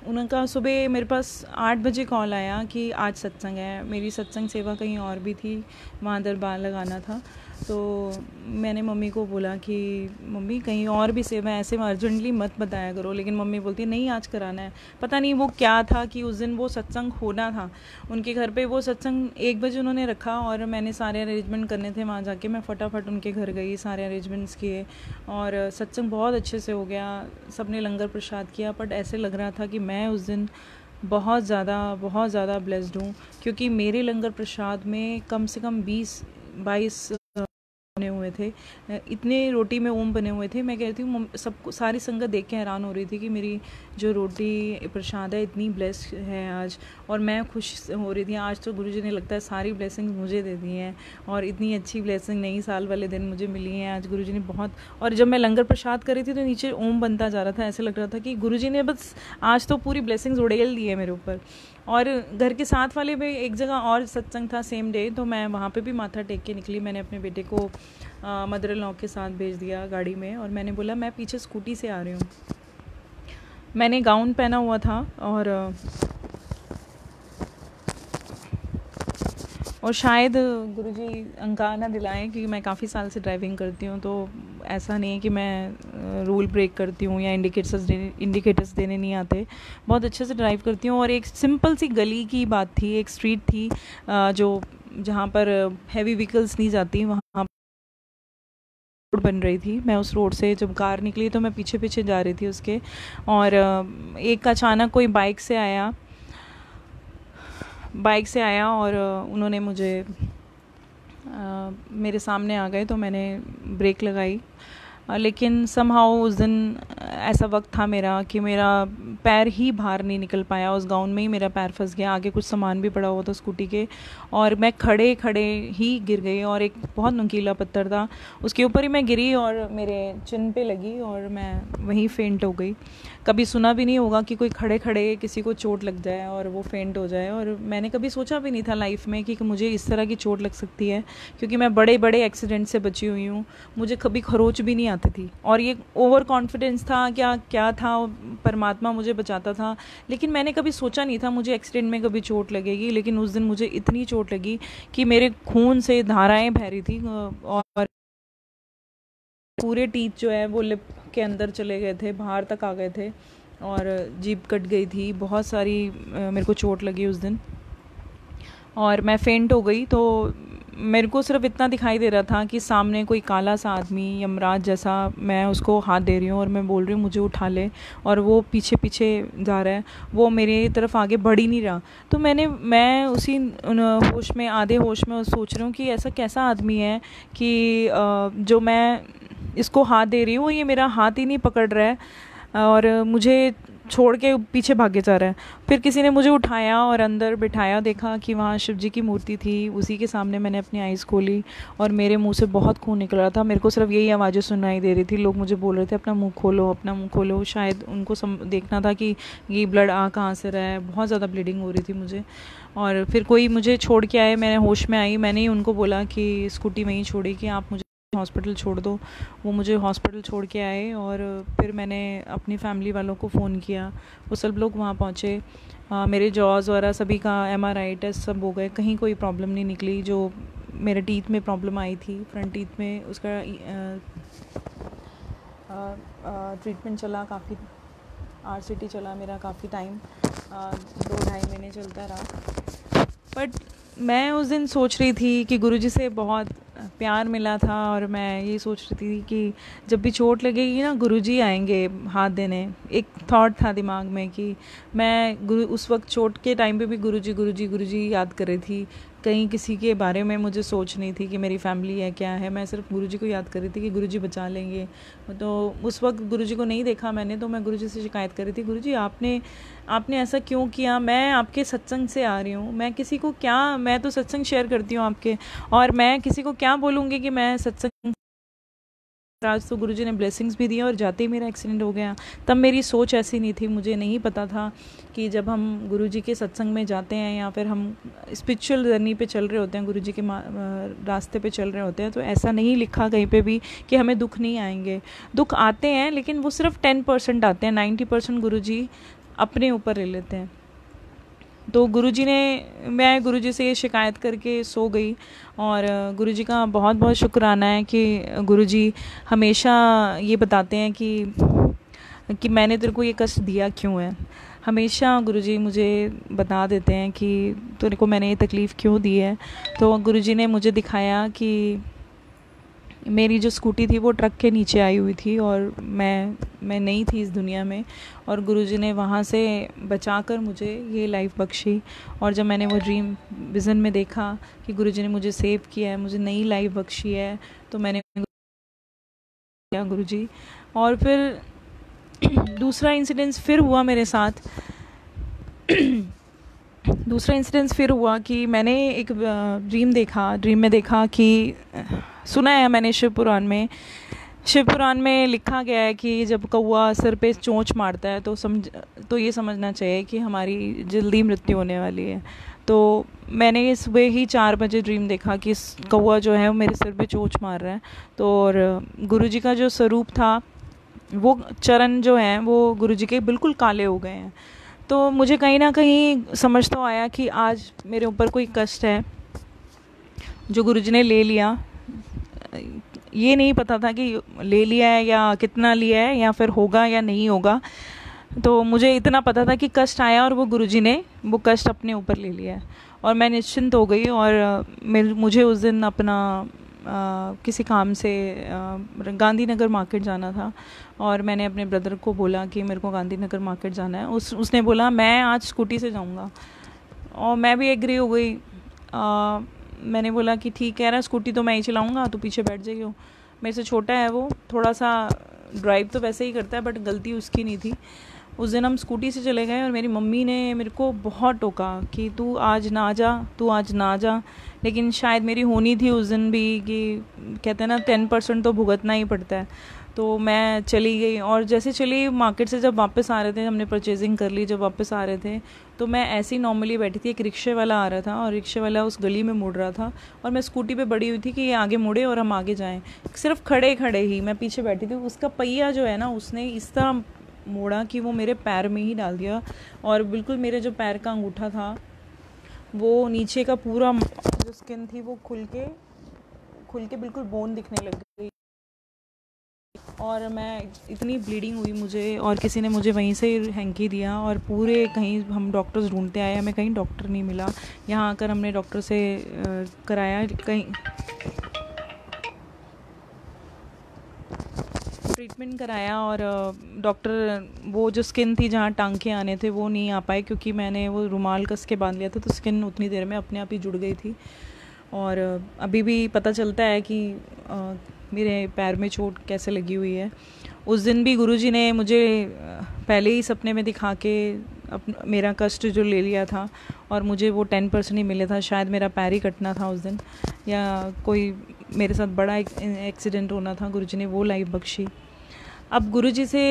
उनका सुबह मेरे पास 8 बजे कॉल आया कि आज सत्संग है। मेरी सत्संग सेवा कहीं और भी थी, वहाँ दरबार लगाना था। तो मैंने मम्मी को बोला कि मम्मी कहीं और भी सेवा है, ऐसे अर्जेंटली मत बताया करो। लेकिन मम्मी बोलती है नहीं, आज कराना है। पता नहीं वो क्या था कि उस दिन वो सत्संग होना था उनके घर पे। वो सत्संग 1 बजे उन्होंने रखा और मैंने सारे अरेंजमेंट करने थे वहाँ जाके। मैं फटाफट उनके घर गई, सारे अरेंजमेंट्स किए और सत्संग बहुत अच्छे से हो गया। सबने लंगर प्रसाद किया, बट ऐसे लग रहा था कि मैं उस दिन बहुत ज़्यादा ब्लेस्ड हूँ, क्योंकि मेरे लंगर प्रसाद में कम से कम 20-22 बने हुए थे। इतने रोटी में ओम बने हुए थे। मैं कहती हूँ सबको, सारी संगत देख के हैरान हो रही थी कि मेरी जो रोटी प्रसाद है इतनी ब्लेस्ड है आज। और मैं खुश हो रही थी। आज तो गुरुजी ने लगता है सारी ब्लेसिंग मुझे दे दी हैं, और इतनी अच्छी ब्लेसिंग नई साल वाले दिन मुझे मिली है आज। गुरुजी ने बहुत, और जब मैं लंगर प्रसाद कर रही थी तो नीचे ओम बनता जा रहा था। ऐसे लग रहा था कि गुरुजी ने बस आज तो पूरी ब्लेसिंग्स उड़ेल दी है मेरे ऊपर। और घर के साथ वाले में एक जगह और सत्संग था सेम डे, तो मैं वहाँ पे भी माथा टेक के निकली। मैंने अपने बेटे को मदर इन लॉ के साथ भेज दिया गाड़ी में, और मैंने बोला मैं पीछे स्कूटी से आ रही हूँ। मैंने गाउन पहना हुआ था और शायद गुरुजी अंकार ना दिलाएं, क्योंकि मैं काफ़ी साल से ड्राइविंग करती हूँ, तो ऐसा नहीं है कि मैं रूल ब्रेक करती हूँ या इंडिकेटर्स देने नहीं आते। बहुत अच्छे से ड्राइव करती हूँ। और एक सिंपल सी गली की बात थी, एक स्ट्रीट थी जो जहाँ पर हैवी व्हीकल्स नहीं जाती, वहाँ रोड बन रही थी। मैं उस रोड से जब कार निकली तो मैं पीछे पीछे जा रही थी उसके, और एक अचानक कोई बाइक से आया और उन्होंने मुझे मेरे सामने आ गए, तो मैंने ब्रेक लगाई। लेकिन समहाउ उस दिन ऐसा वक्त था मेरा कि मेरा पैर ही बाहर नहीं निकल पाया। उस गाउन में ही मेरा पैर फंस गया। आगे कुछ सामान भी पड़ा हुआ था स्कूटी के, और मैं खड़े खड़े ही गिर गई। और एक बहुत नुकीला पत्थर था, उसके ऊपर ही मैं गिरी और मेरे चिन पे लगी और मैं वहीं फेंट हो गई। कभी सुना भी नहीं होगा कि कोई खड़े खड़े किसी को चोट लग जाए और वो फेंट हो जाए। और मैंने कभी सोचा भी नहीं था लाइफ में कि मुझे इस तरह की चोट लग सकती है, क्योंकि मैं बड़े बड़े एक्सीडेंट से बची हुई हूँ। मुझे कभी खरोच भी नहीं आती थी, और ये ओवर कॉन्फिडेंस था क्या था, परमात्मा मुझे बचाता था। लेकिन मैंने कभी सोचा नहीं था मुझे एक्सीडेंट में कभी चोट लगेगी। लेकिन उस दिन मुझे इतनी चोट लगी कि मेरे खून से धाराएं बह रही थी, और पूरे टीथ जो है वो लिप के अंदर चले गए थे, बाहर तक आ गए थे, और जीभ कट गई थी। बहुत सारी मेरे को चोट लगी उस दिन, और मैं फेंट हो गई। तो मेरे को सिर्फ इतना दिखाई दे रहा था कि सामने कोई काला सा आदमी, यमराज जैसा, मैं उसको हाथ दे रही हूँ और मैं बोल रही हूँ मुझे उठा ले, और वो पीछे पीछे जा रहा है, वो मेरी तरफ आगे बढ़ ही नहीं रहा। तो मैं उसी होश में, आधे होश में सोच रही हूँ कि ऐसा कैसा आदमी है कि जो मैं इसको हाथ दे रही हूँ ये मेरा हाथ ही नहीं पकड़ रहा है और मुझे छोड़ के पीछे भागे जा रहा है। फिर किसी ने मुझे उठाया और अंदर बिठाया, देखा कि वहाँ शिव जी की मूर्ति थी। उसी के सामने मैंने अपनी आइज़ खोली और मेरे मुंह से बहुत खून निकल रहा था। मेरे को सिर्फ यही आवाज़ें सुनाई दे रही थी। लोग मुझे बोल रहे थे अपना मुंह खोलो, अपना मुंह खोलो। शायद उनको देखना था कि ये ब्लड आ कहाँ से रहा है। बहुत ज़्यादा ब्लीडिंग हो रही थी मुझे। और फिर कोई मुझे छोड़ के आए, मैंने होश में आई, मैंने ही उनको बोला कि स्कूटी में ही छोड़ी कि आप मुझे हॉस्पिटल छोड़ दो। वो मुझे हॉस्पिटल छोड़ के आए, और फिर मैंने अपनी फैमिली वालों को फ़ोन किया। वो सब लोग वहाँ पहुँचे। मेरे जॉज वगैरह सभी का MRI टेस्ट सब हो गए, कहीं कोई प्रॉब्लम नहीं निकली। जो मेरे टीथ में प्रॉब्लम आई थी, फ्रंट टीथ में, उसका ट्रीटमेंट चला काफ़ी, RCT चला मेरा काफ़ी टाइम, 2-2.5 महीने चलता रहा। बट मैं उस दिन सोच रही थी कि गुरुजी से बहुत प्यार मिला था, और मैं ये सोच रही थी कि जब भी चोट लगेगी ना गुरुजी आएंगे हाथ देने। एक थॉट था दिमाग में कि मैं उस वक्त चोट के टाइम पे भी गुरुजी गुरुजी गुरुजी याद कर रही थी। कहीं किसी के बारे में मुझे सोच नहीं थी कि मेरी फैमिली है क्या है, मैं सिर्फ गुरुजी को याद कर रही थी कि गुरुजी बचा लेंगे। तो उस वक्त गुरुजी को नहीं देखा मैंने, तो मैं गुरुजी से शिकायत कर रही थी, गुरुजी आपने ऐसा क्यों किया? मैं आपके सत्संग से आ रही हूँ, मैं किसी को क्या, मैं तो सत्संग शेयर करती हूँ आपके, और मैं किसी को क्या बोलूँगी कि मैं सत्संग आज तो गुरुजी ने ब्लेसिंग्स भी दिए और जाते ही मेरा एक्सीडेंट हो गया। तब मेरी सोच ऐसी नहीं थी, मुझे नहीं पता था कि जब हम गुरुजी के सत्संग में जाते हैं या फिर हम स्पिरिचुअल जर्नी पे चल रहे होते हैं, गुरुजी के रास्ते पे चल रहे होते हैं, तो ऐसा नहीं लिखा कहीं पे भी कि हमें दुख नहीं आएंगे। दुख आते हैं लेकिन वो सिर्फ 10% आते हैं, 90% गुरुजी अपने ऊपर ले लेते हैं। तो मैं गुरुजी से ये शिकायत करके सो गई और गुरुजी का बहुत बहुत शुक्राना है कि गुरुजी हमेशा ये बताते हैं कि मैंने तेरे को ये कष्ट दिया क्यों है। हमेशा गुरुजी मुझे बता देते हैं कि तेरे को मैंने ये तकलीफ़ क्यों दी है। तो गुरुजी ने मुझे दिखाया कि मेरी जो स्कूटी थी वो ट्रक के नीचे आई हुई थी और मैं नहीं थी इस दुनिया में, और गुरुजी ने वहाँ से बचाकर मुझे ये लाइफ बख्शी। और जब मैंने वो ड्रीम विज़न में देखा कि गुरुजी ने मुझे सेव किया है, मुझे नई लाइफ बख्शी है, तो मैंने किया गुरुजी। और फिर दूसरा इंसिडेंस फिर हुआ मेरे साथ। दूसरा इंसिडेंस फिर हुआ कि मैंने एक ड्रीम में देखा कि सुना है मैंने शिव पुराण में लिखा गया है कि जब कौवा सिर पे चोंच मारता है तो ये समझना चाहिए कि हमारी जल्दी मृत्यु होने वाली है। तो मैंने सुबह ही 4 बजे ड्रीम देखा कि कौवा जो है वो मेरे सिर पे चोंच मार रहा है। तो और गुरुजी का जो स्वरूप था, वो चरण जो हैं वो गुरुजी के बिल्कुल काले हो गए हैं। तो मुझे कहीं ना कहीं समझ तो आया कि आज मेरे ऊपर कोई कष्ट है जो गुरुजी ने ले लिया। ये नहीं पता था कि ले लिया है या कितना लिया है या फिर होगा या नहीं होगा। तो मुझे इतना पता था कि कष्ट आया और वो गुरुजी ने वो कष्ट अपने ऊपर ले लिया है और मैं निश्चिंत हो गई। और मुझे उस दिन अपना किसी काम से गांधीनगर मार्केट जाना था और मैंने अपने ब्रदर को बोला कि मेरे को गांधीनगर मार्केट जाना है। उसने बोला मैं आज स्कूटी से जाऊंगा और मैं भी एग्री हो गई। मैंने बोला कि ठीक है, स्कूटी तो मैं ही चलाऊंगा, तो पीछे बैठ जाइयो। मेरे से छोटा है वो, थोड़ा सा ड्राइव तो वैसे ही करता है बट गलती उसकी नहीं थी। उस दिन हम स्कूटी से चले गए और मेरी मम्मी ने मेरे को बहुत टोका कि तू आज ना जा। लेकिन शायद मेरी होनी थी उस दिन भी कि कहते हैं ना 10% तो भुगतना ही पड़ता है। तो मैं चली गई और जैसे चली मार्केट से, जब वापस आ रहे थे, हमने परचेजिंग कर ली, जब वापस आ रहे थे तो मैं ऐसे ही नॉर्मली बैठी थी। एक रिक्शे वाला आ रहा था और रिक्शे वाला उस गली में मुड़ रहा था और मैं स्कूटी पे बड़ी हुई थी कि ये आगे मुड़े और हम आगे जाएं। सिर्फ खड़े ही मैं पीछे बैठी थी। उसका पहिया जो है ना, उसने इस तरह मोड़ा कि वो मेरे पैर में ही डाल दिया और बिल्कुल मेरे जो पैर का अंगूठा था वो नीचे का पूरा जो स्किन थी वो खुल के बिल्कुल बोन दिखने लग गई और मैं इतनी ब्लीडिंग हुई मुझे। और किसी ने मुझे वहीं से हैंकी दिया और पूरे कहीं हम डॉक्टर्स ढूंढते आए, हमें कहीं डॉक्टर नहीं मिला। यहाँ आकर हमने डॉक्टर से कराया, कहीं ट्रीटमेंट कराया और डॉक्टर वो जो स्किन थी जहाँ टांके आने थे वो नहीं आ पाए क्योंकि मैंने वो रुमाल कस के बांध लिया था, तो स्किन उतनी देर में अपने आप ही जुड़ गई थी। और अभी भी पता चलता है कि मेरे पैर में चोट कैसे लगी हुई है। उस दिन भी गुरुजी ने मुझे पहले ही सपने में दिखा के मेरा कष्ट जो ले लिया था और मुझे वो 10% ही मिले था। शायद मेरा पैर ही कटना था उस दिन या कोई मेरे साथ बड़ा एक्सीडेंट होना था, गुरुजी ने वो लाइफ बख्शी। अब गुरुजी से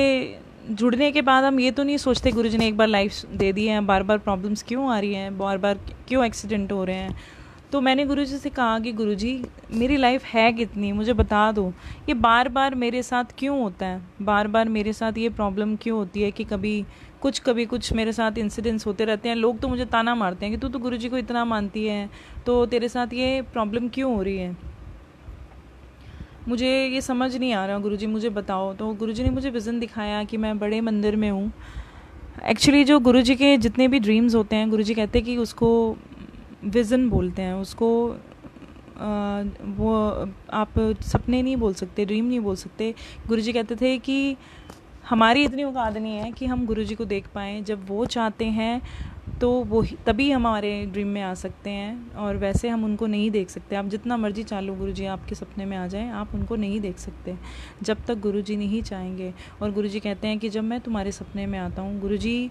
जुड़ने के बाद हम ये तो नहीं सोचते गुरुजी ने एक बार लाइफ दे दी है, बार बार प्रॉब्लम्स क्यों आ रही हैं, बार बार क्यों एक्सीडेंट हो रहे हैं। तो मैंने गुरुजी से कहा कि गुरुजी मेरी लाइफ है कितनी, मुझे बता दो, ये बार बार मेरे साथ क्यों होता है, बार बार मेरे साथ ये प्रॉब्लम क्यों होती है कि कभी कुछ मेरे साथ इंसिडेंट्स होते रहते हैं। लोग तो मुझे ताना मारते हैं कि तू तो गुरुजी को इतना मानती है, तो तेरे साथ ये प्रॉब्लम क्यों हो रही है, मुझे ये समझ नहीं आ रहा, गुरुजी मुझे बताओ। तो गुरुजी ने मुझे विज़न दिखाया कि मैं बड़े मंदिर में हूँ। एक्चुअली जो गुरुजी के जितने भी ड्रीम्स होते हैं, गुरुजी कहते हैं कि उसको विज़न बोलते हैं, उसको वो आप सपने नहीं बोल सकते, ड्रीम नहीं बोल सकते। गुरुजी कहते थे कि हमारी इतनी औकात नहीं है कि हम गुरुजी को देख पाएँ, जब वो चाहते हैं तो वो तभी हमारे ड्रीम में आ सकते हैं और वैसे हम उनको नहीं देख सकते। आप जितना मर्जी चालो गुरुजी आपके सपने में आ जाएं, आप उनको नहीं देख सकते जब तक गुरुजी नहीं चाहेंगे। और गुरुजी कहते हैं कि जब मैं तुम्हारे सपने में आता हूँ, गुरुजी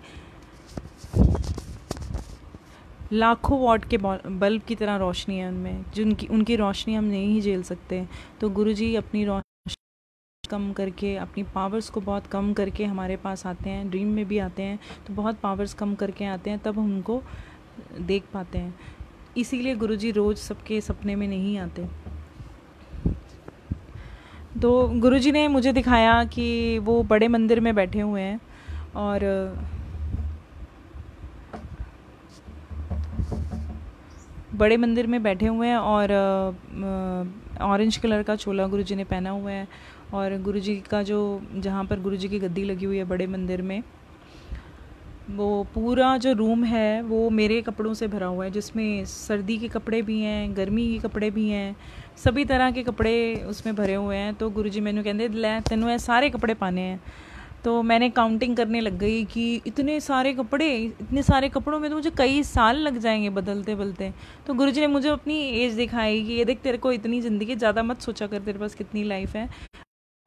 लाखों वॉट के बल्ब की तरह रोशनी है उनमें, उनकी रोशनी हम नहीं झेल सकते। तो गुरुजी अपनी रोशनी कम करके, अपनी पावर्स को बहुत कम करके हमारे पास आते हैं, ड्रीम में भी आते हैं तो बहुत पावर्स कम करके आते हैं, तब हम उनको देख पाते हैं। इसीलिए गुरुजी रोज़ सबके सपने में नहीं आते। तो गुरुजी ने मुझे दिखाया कि वो बड़े मंदिर में बैठे हुए हैं और बड़े मंदिर में बैठे हुए हैं और ऑरेंज कलर का चोला गुरुजी ने पहना हुआ है, और गुरुजी का जो जहाँ पर गुरुजी की गद्दी लगी हुई है बड़े मंदिर में, वो पूरा जो रूम है वो मेरे कपड़ों से भरा हुआ है, जिसमें सर्दी के कपड़े भी हैं, गर्मी के कपड़े भी हैं, सभी तरह के कपड़े उसमें भरे हुए हैं। तो गुरुजी मैंने कहते लै तेनों ये सारे कपड़े पाने हैं। तो मैंने काउंटिंग करने लग गई कि इतने सारे कपड़े, इतने सारे कपड़ों में तो मुझे कई साल लग जाएंगे बदलते बदलते। तो गुरुजी ने मुझे अपनी एज दिखाई कि ये देख, तेरे को इतनी ज़िंदगी, ज़्यादा मत सोचा कर तेरे पास कितनी लाइफ है,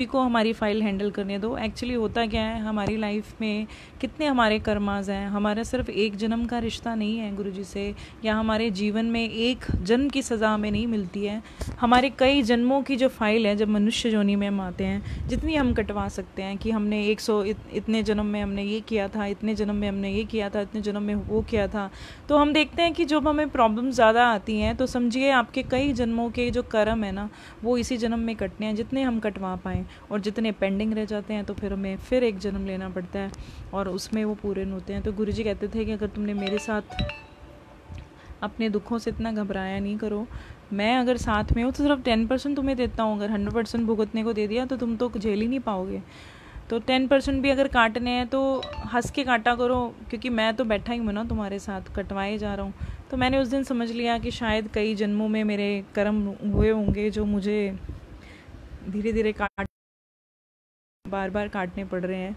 को हमारी फ़ाइल हैंडल करने दो। एक्चुअली होता क्या है, हमारी लाइफ में कितने हमारे कर्मास हैं, हमारा सिर्फ एक जन्म का रिश्ता नहीं है गुरुजी से, या हमारे जीवन में एक जन्म की सज़ा हमें नहीं मिलती है, हमारे कई जन्मों की जो फ़ाइल है जब मनुष्य योनि में हम आते हैं, जितनी हम कटवा सकते हैं कि हमने 100 इतने जन्म में हमने ये किया था, इतने जन्म में हमने ये किया था, इतने जन्म में वो किया था। तो हम देखते हैं कि जब हमें प्रॉब्लम ज़्यादा आती हैं तो समझिए आपके कई जन्मों के जो कर्म है ना, वो इसी जन्म में कटने हैं, जितने हम कटवा पाएँ, और जितने पेंडिंग रह जाते हैं तो फिर हमें फिर एक जन्म लेना पड़ता है और उसमें वो पूरे होते हैं। तो गुरुजी कहते थे कि अगर तुमने मेरे साथ अपने दुखों से इतना घबराया नहीं करो, मैं अगर साथ में हूँ तो सिर्फ 10% तुम्हें देता हूँ, अगर 100% भुगतने को दे दिया तो तुम तो झेल ही नहीं पाओगे। तो 10% भी अगर काटने हैं तो हंस के काटा करो, क्योंकि मैं तो बैठा ही हूँ ना तुम्हारे साथ, कटवाए जा रहा हूँ। तो मैंने उस दिन समझ लिया कि शायद कई जन्मों में मेरे कर्म हुए होंगे जो मुझे धीरे धीरे बार बार काटने पड़ रहे हैं।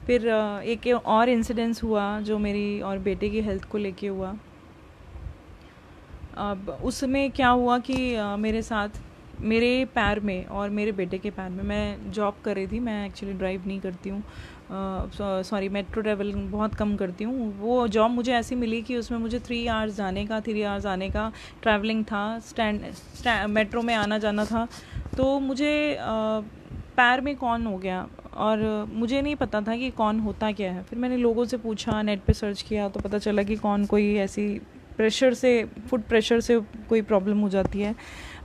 फिर एक और इंसिडेंस हुआ जो मेरी और बेटे की हेल्थ को लेके हुआ। अब उसमें क्या हुआ कि मेरे साथ मेरे पैर में और मेरे बेटे के पैर में, मैं जॉब कर रही थी, मैं एक्चुअली ड्राइव नहीं करती हूँ, सॉरी मेट्रो ट्रैवल बहुत कम करती हूँ। वो जॉब मुझे ऐसी मिली कि उसमें मुझे 3 आवर्स जाने का, 3 आवर्स आने का ट्रैवलिंग था, मेट्रो में आना जाना था। तो मुझे पैर में कॉर्न हो गया और मुझे नहीं पता था कि कॉर्न होता क्या है। फिर मैंने लोगों से पूछा, नेट पे सर्च किया तो पता चला कि कॉर्न कोई ऐसी प्रेशर से, फुट प्रेशर से कोई प्रॉब्लम हो जाती है।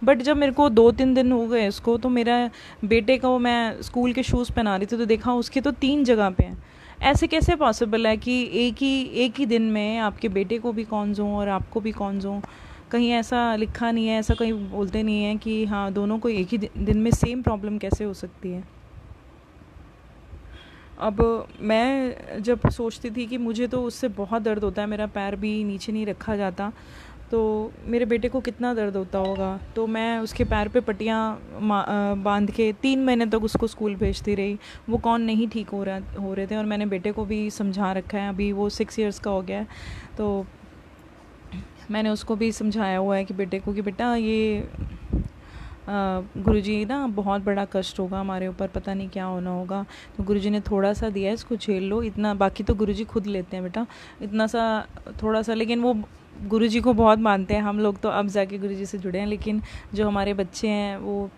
बट जब मेरे को 2-3 दिन हो गए इसको, तो मेरा बेटे को मैं स्कूल के शूज़ पहना रही थी तो देखा उसके तो 3 जगह पे हैं। ऐसे कैसे पॉसिबल है कि एक ही दिन में आपके बेटे को भी कॉर्न्स हों और आपको भी कॉर्न्स हों? कहीं ऐसा लिखा नहीं है, ऐसा कहीं बोलते नहीं है कि हाँ दोनों को एक ही दिन में सेम प्रॉब्लम कैसे हो सकती है। अब मैं जब सोचती थी कि मुझे तो उससे बहुत दर्द होता है, मेरा पैर भी नीचे नहीं रखा जाता, तो मेरे बेटे को कितना दर्द होता होगा। तो मैं उसके पैर पे पट्टियाँ बांध के 3 महीने तक उसको स्कूल भेजती रही। वो कौन नहीं ठीक हो रहे थे, और मैंने बेटे को भी समझा रखा है, अभी वो 6 इयर्स का हो गया है, तो मैंने उसको भी समझाया हुआ है कि बेटे को कि बेटा ये गुरुजी ना बहुत बड़ा कष्ट होगा हमारे ऊपर, पता नहीं क्या होना होगा, तो गुरुजी ने थोड़ा सा दिया है, इसको झेल लो, इतना, बाकी तो गुरुजी खुद लेते हैं बेटा, इतना सा थोड़ा सा। लेकिन वो गुरुजी को बहुत मानते हैं, हम लोग तो अब जाके गुरुजी से जुड़े हैं, लेकिन जो हमारे बच्चे हैं वो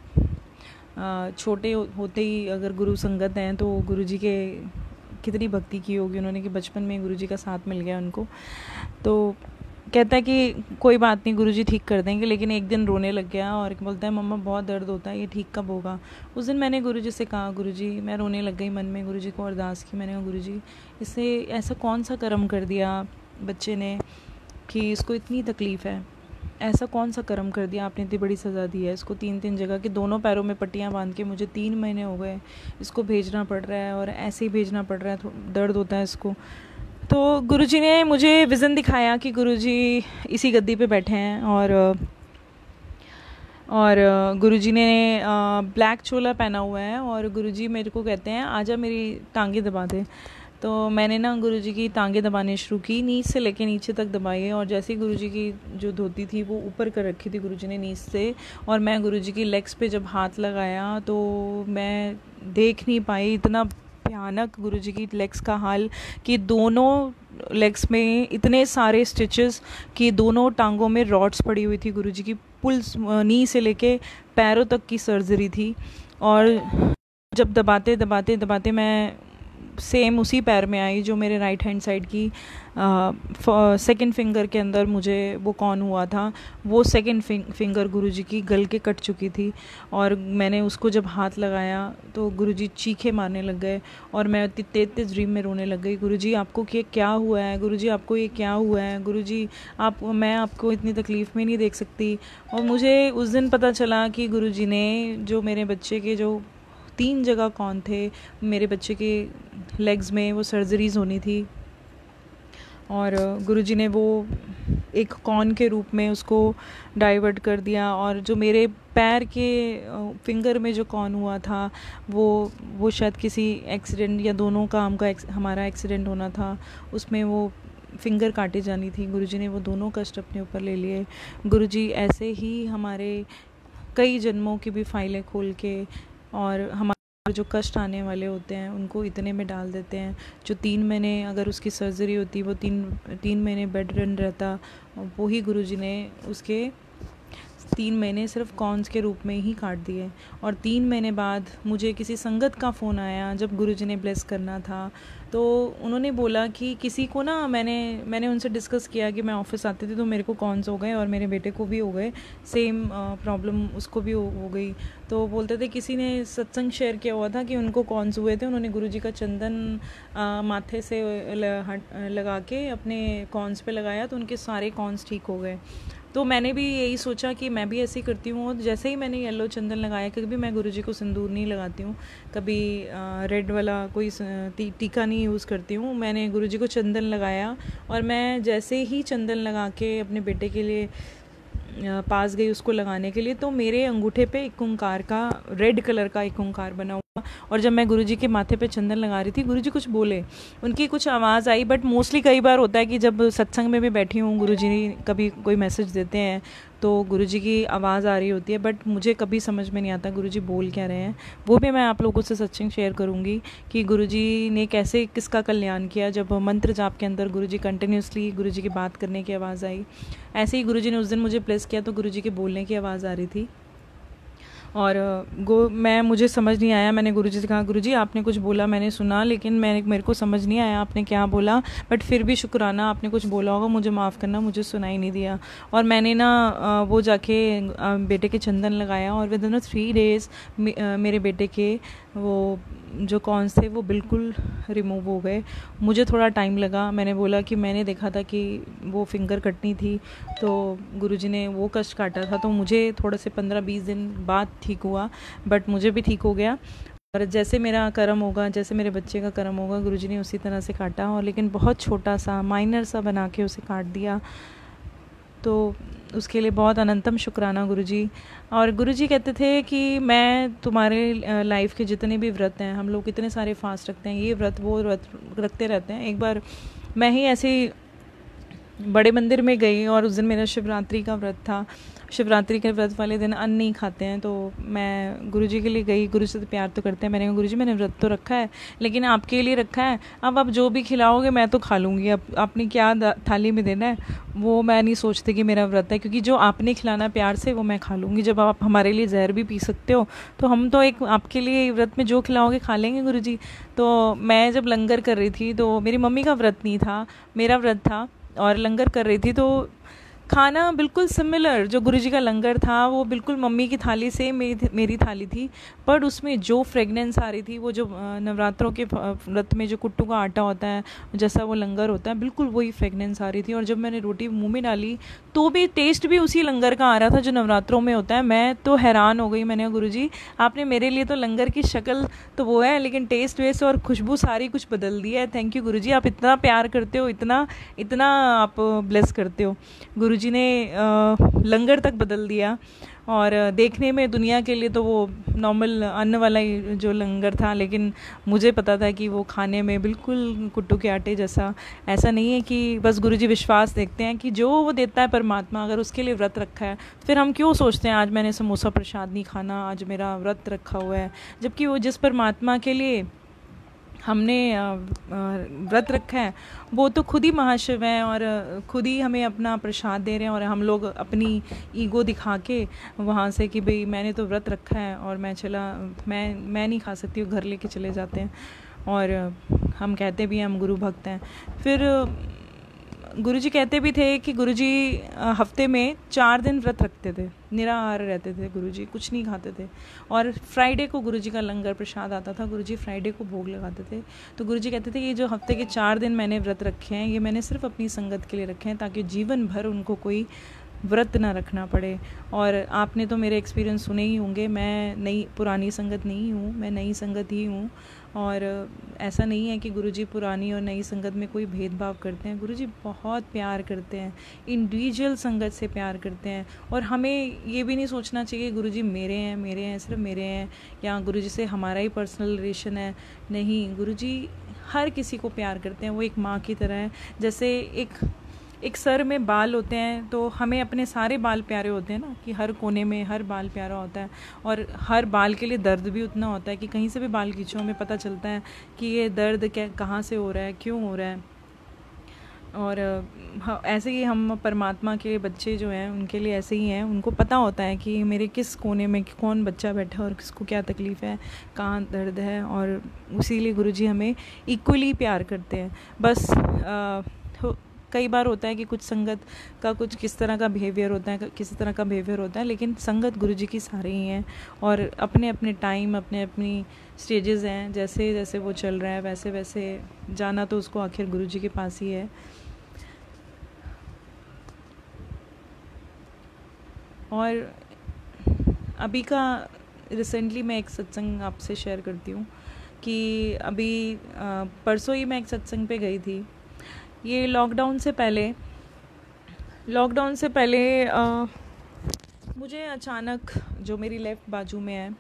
छोटे होते ही अगर गुरु संगत हैं तो गुरुजी के कितनी भक्ति की होगी उन्होंने कि बचपन में गुरुजी का साथ मिल गया उनको। तो कहता है कि कोई बात नहीं गुरुजी ठीक कर देंगे, लेकिन एक दिन रोने लग गया और बोलता है मम्मा बहुत दर्द होता है, ये ठीक कब होगा। उस दिन मैंने गुरुजी से कहा, गुरुजी, मैं रोने लग गई मन में, गुरुजी को अरदास की, मैंने कहा गुरुजी इससे ऐसा कौन सा कर्म कर दिया बच्चे ने कि इसको इतनी तकलीफ़ है, ऐसा कौन सा कर्म कर दिया आपने, इतनी बड़ी सज़ा दी है इसको, 3-3 जगह के दोनों पैरों में पट्टियाँ बांध के मुझे 3 महीने हो गए इसको भेजना पड़ रहा है, और ऐसे ही भेजना पड़ रहा है, दर्द होता है इसको। तो गुरुजी ने मुझे विज़न दिखाया कि गुरुजी इसी गद्दी पे बैठे हैं और गुरुजी ने ब्लैक चोला पहना हुआ है, और गुरुजी मेरे को कहते हैं आजा मेरी टांगे दबा दे। तो मैंने ना गुरुजी की टांगे दबाने शुरू की, नीच से लेके नीचे तक दबाई, और जैसे ही गुरुजी की जो धोती थी वो ऊपर कर रखी थी गुरुजी ने नीच से, और मैं गुरुजी की लेग्स पे जब हाथ लगाया तो मैं देख नहीं पाई, इतना भयानक गुरुजी की लेग्स का हाल कि दोनों लेग्स में इतने सारे स्टिचेस कि दोनों टांगों में रॉड्स पड़ी हुई थी। गुरुजी की पुल नी से लेके पैरों तक की सर्जरी थी, और जब दबाते दबाते दबाते मैं सेम उसी पैर में आई जो मेरे राइट हैंड साइड की सेकंड फिंगर के अंदर मुझे वो कौन हुआ था, वो सेकंड फिंगर गुरुजी की गल के कट चुकी थी। और मैंने उसको जब हाथ लगाया तो गुरुजी चीखे मारने लग गए और मैं तेज ड्रीम में रोने लग गई। गुरुजी आपको क्या हुआ है, गुरुजी आपको ये क्या हुआ है, गुरुजी मैं आपको इतनी तकलीफ़ में नहीं देख सकती। और मुझे उस दिन पता चला कि गुरुजी ने जो मेरे बच्चे के जो 3 जगह कौन थे, मेरे बच्चे के लेग्स में वो सर्जरीज़ होनी थी और गुरुजी ने वो एक कॉन के रूप में उसको डाइवर्ट कर दिया। और जो मेरे पैर के फिंगर में जो कॉन हुआ था वो शायद किसी एक्सीडेंट या दोनों का हमारा एक्सीडेंट होना था, उसमें वो फिंगर काटी जानी थी। गुरुजी ने वो दोनों कष्ट अपने ऊपर ले लिए। गुरुजी ऐसे ही हमारे कई जन्मों की भी फाइलें खोल के और हमारे जो कष्ट आने वाले होते हैं उनको इतने में डाल देते हैं। जो 3 महीने अगर उसकी सर्जरी होती, वो 3 महीने बेड रेस्ट रहता, वो ही गुरुजी ने उसके 3 महीने सिर्फ कॉन्स के रूप में ही काट दिए। और 3 महीने बाद मुझे किसी संगत का फ़ोन आया जब गुरुजी ने ब्लेस करना था, तो उन्होंने बोला कि किसी को ना मैंने उनसे डिस्कस किया कि मैं ऑफिस आती थी तो मेरे को कॉन्स हो गए और मेरे बेटे को भी हो गए, सेम प्रॉब्लम उसको भी हो गई। तो बोलते थे किसी ने सत्संग शेयर किया हुआ था कि उनको कॉन्स हुए थे, उन्होंने गुरुजी का चंदन माथे से लगा के अपने कॉन्स पे लगाया तो उनके सारे कॉन्स ठीक हो गए। तो मैंने भी यही सोचा कि मैं भी ऐसे ही करती हूँ। और जैसे ही मैंने येलो चंदन लगाया, कभी मैं गुरुजी को सिंदूर नहीं लगाती हूँ, कभी रेड वाला कोई टीका नहीं यूज़ करती हूँ, मैंने गुरुजी को चंदन लगाया और मैं जैसे ही चंदन लगा के अपने बेटे के लिए पास गई उसको लगाने के लिए, तो मेरे अंगूठे पे एक ओंकार का रेड कलर का एक ओंकार बना हुआ। और जब मैं गुरुजी के माथे पे चंदन लगा रही थी, गुरुजी कुछ बोले, उनकी कुछ आवाज़ आई, बट मोस्टली कई बार होता है कि जब सत्संग में भी बैठी हूँ, गुरुजी कभी कोई मैसेज देते हैं तो गुरुजी की आवाज़ आ रही होती है, बट मुझे कभी समझ में नहीं आता गुरुजी बोल क्या रहे हैं। वो भी मैं आप लोगों से सत्संग शेयर करूँगी कि गुरुजी ने कैसे किसका कल्याण किया। जब मंत्र जाप के अंदर गुरुजी कंटिन्यूसली गुरुजी की बात करने की आवाज़ आई, ऐसे ही गुरुजी ने उस दिन मुझे प्लेस किया तो गुरुजी के बोलने की आवाज़ आ रही थी। और मुझे समझ नहीं आया, मैंने गुरुजी से कहा गुरुजी आपने कुछ बोला, मैंने सुना, लेकिन मेरे को समझ नहीं आया आपने क्या बोला, बट फिर भी शुक्राना आपने कुछ बोला होगा, मुझे माफ़ करना, मुझे सुनाई नहीं दिया। और मैंने ना वो जाके बेटे के चंदन लगाया और विद इन 3 डेज़ मेरे बेटे के वो जो कॉन्स थे वो बिल्कुल रिमूव हो गए। मुझे थोड़ा टाइम लगा, मैंने बोला कि मैंने देखा था कि वो फिंगर कटनी थी तो गुरुजी ने वो कष्ट काटा था, तो मुझे थोड़े से 15-20 दिन बाद ठीक हुआ, बट मुझे भी ठीक हो गया। और जैसे मेरा कर्म होगा, जैसे मेरे बच्चे का कर्म होगा, गुरुजी ने उसी तरह से काटा, और लेकिन बहुत छोटा सा माइनर सा बना के उसे काट दिया। तो उसके लिए बहुत अनंतम शुक्राना गुरुजी। और गुरुजी कहते थे कि मैं तुम्हारे लाइफ के जितने भी व्रत हैं, हम लोग कितने सारे फास्ट रखते हैं, ये व्रत वो व्रत रखते रहते हैं। एक बार मैं ही ऐसे बड़े मंदिर में गई और उस दिन मेरा शिवरात्रि का व्रत था। शिवरात्रि के व्रत वाले दिन अन्न नहीं खाते हैं, तो मैं गुरुजी के लिए गई। गुरु से तो प्यार तो करते हैं, मैंने कहा गुरुजी मैंने व्रत तो रखा है, लेकिन आपके लिए रखा है, अब आप जो भी खिलाओगे मैं तो खा लूँगी, अब आपने क्या थाली में देना है वो मैं नहीं सोचती कि मेरा व्रत है, क्योंकि जो आपने खिलाना प्यार से वो मैं खा लूँगी। जब आप हमारे लिए जहर भी पी सकते हो तो हम तो एक आपके लिए व्रत में जो खिलाओगे खा लेंगे गुरुजी। तो मैं जब लंगर कर रही थी, तो मेरी मम्मी का व्रत नहीं था, मेरा व्रत था, और लंगर कर रही थी, तो खाना बिल्कुल सिमिलर, जो गुरुजी का लंगर था वो बिल्कुल मम्मी की थाली से मेरी थाली थी, पर उसमें जो फ्रेगनेंस आ रही थी, वो जो नवरात्रों के व्रत में जो कुट्टू का आटा होता है, जैसा वो लंगर होता है, बिल्कुल वही फ्रेगनेंस आ रही थी। और जब मैंने रोटी मुंह में डाली तो भी टेस्ट भी उसी लंगर का आ रहा था जो नवरात्रों में होता है। मैं तो हैरान हो गई, मैंने कहा गुरुजी आपने मेरे लिए तो लंगर की शक्ल तो वो है, लेकिन टेस्ट वेस्ट और खुशबू सारी कुछ बदल दी है। थैंक यू गुरुजी, आप इतना प्यार करते हो, इतना इतना आप ब्लेस करते हो। गुरुजी ने लंगर तक बदल दिया, और देखने में दुनिया के लिए तो वो नॉर्मल अन्न वाला ही जो लंगर था, लेकिन मुझे पता था कि वो खाने में बिल्कुल कुट्टू के आटे जैसा। ऐसा नहीं है कि बस गुरुजी विश्वास देखते हैं कि जो वो देता है परमात्मा, अगर उसके लिए व्रत रखा है, फिर हम क्यों सोचते हैं आज मैंने समोसा प्रसाद नहीं खाना, आज मेरा व्रत रखा हुआ है, जबकि वो जिस परमात्मा के लिए हमने व्रत रखा है वो तो खुद ही महाशिव हैं और खुद ही हमें अपना प्रसाद दे रहे हैं, और हम लोग अपनी ईगो दिखा के वहाँ से कि भाई मैंने तो व्रत रखा है और मैं नहीं खा सकती हूँ, घर लेके चले जाते हैं। और हम कहते भी हैं हम गुरु भक्त हैं। फिर गुरुजी कहते भी थे कि गुरुजी हफ्ते में 4 दिन व्रत रखते थे, निराहार रहते थे गुरुजी, कुछ नहीं खाते थे। और फ्राइडे को गुरुजी का लंगर प्रसाद आता था, गुरुजी फ्राइडे को भोग लगाते थे। तो गुरुजी कहते थे कि जो हफ्ते के 4 दिन मैंने व्रत रखे हैं ये मैंने सिर्फ अपनी संगत के लिए रखे हैं, ताकि जीवन भर उनको कोई व्रत ना रखना पड़े। और आपने तो मेरे एक्सपीरियंस सुने ही होंगे, मैं पुरानी संगत नहीं हूँ, मैं नई संगत ही हूँ। और ऐसा नहीं है कि गुरुजी पुरानी और नई संगत में कोई भेदभाव करते हैं। गुरुजी बहुत प्यार करते हैं, इंडिविजुअल संगत से प्यार करते हैं। और हमें ये भी नहीं सोचना चाहिए गुरुजी मेरे हैं सिर्फ मेरे हैं, या गुरुजी से हमारा ही पर्सनल रिलेशन है। नहीं, गुरुजी हर किसी को प्यार करते हैं, वो एक माँ की तरह है। जैसे एक सर में बाल होते हैं तो हमें अपने सारे बाल प्यारे होते हैं ना, कि हर कोने में हर बाल प्यारा होता है। और हर बाल के लिए दर्द भी उतना होता है कि कहीं से भी बाल खींचो हमें पता चलता है कि ये दर्द कहाँ से हो रहा है, क्यों हो रहा है। और ऐसे ही हम परमात्मा के बच्चे जो हैं उनके लिए ऐसे ही हैं, उनको पता होता है कि मेरे किस कोने में कौन बच्चा बैठा है और किसको क्या तकलीफ़ है, कहाँ दर्द है। और इसीलिए गुरुजी हमें इक्वली प्यार करते हैं। बस कई बार होता है कि कुछ संगत का कुछ किस तरह का बिहेवियर होता है, किसी तरह का बिहेवियर होता है, लेकिन संगत गुरुजी की सारी ही हैं। और अपने अपने टाइम, अपनी स्टेजेस हैं, जैसे जैसे वो चल रहा है वैसे वैसे जाना तो उसको आखिर गुरुजी के पास ही है। और अभी का रिसेंटली मैं एक सत्संग आपसे शेयर करती हूँ कि अभी परसों ही मैं एक सत्संग पे गई थी। ये लॉकडाउन से पहले मुझे अचानक, जो मेरी लेफ़्ट बाजू में है,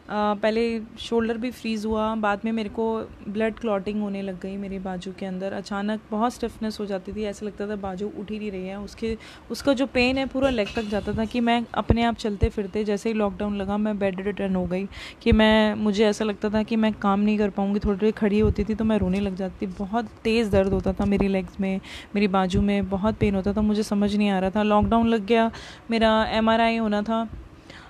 पहले शोल्डर भी फ्रीज़ हुआ, बाद में मेरे को ब्लड क्लॉटिंग होने लग गई मेरी बाजू के अंदर। अचानक बहुत स्टिफनेस हो जाती थी, ऐसा लगता था बाजू उठ ही नहीं रही है। उसका जो पेन है पूरा लेग तक जाता था कि मैं अपने आप चलते फिरते, जैसे ही लॉकडाउन लगा मैं बेड रिटर्न हो गई कि मुझे ऐसा लगता था कि मैं काम नहीं कर पाऊँगी। थोड़ी देर खड़ी होती थी तो मैं रोने लग जाती थी, बहुत तेज़ दर्द होता था मेरी लेग्स में, मेरी बाजू में बहुत पेन होता था, मुझे समझ नहीं आ रहा था। लॉकडाउन लग गया, मेरा MRI होना था,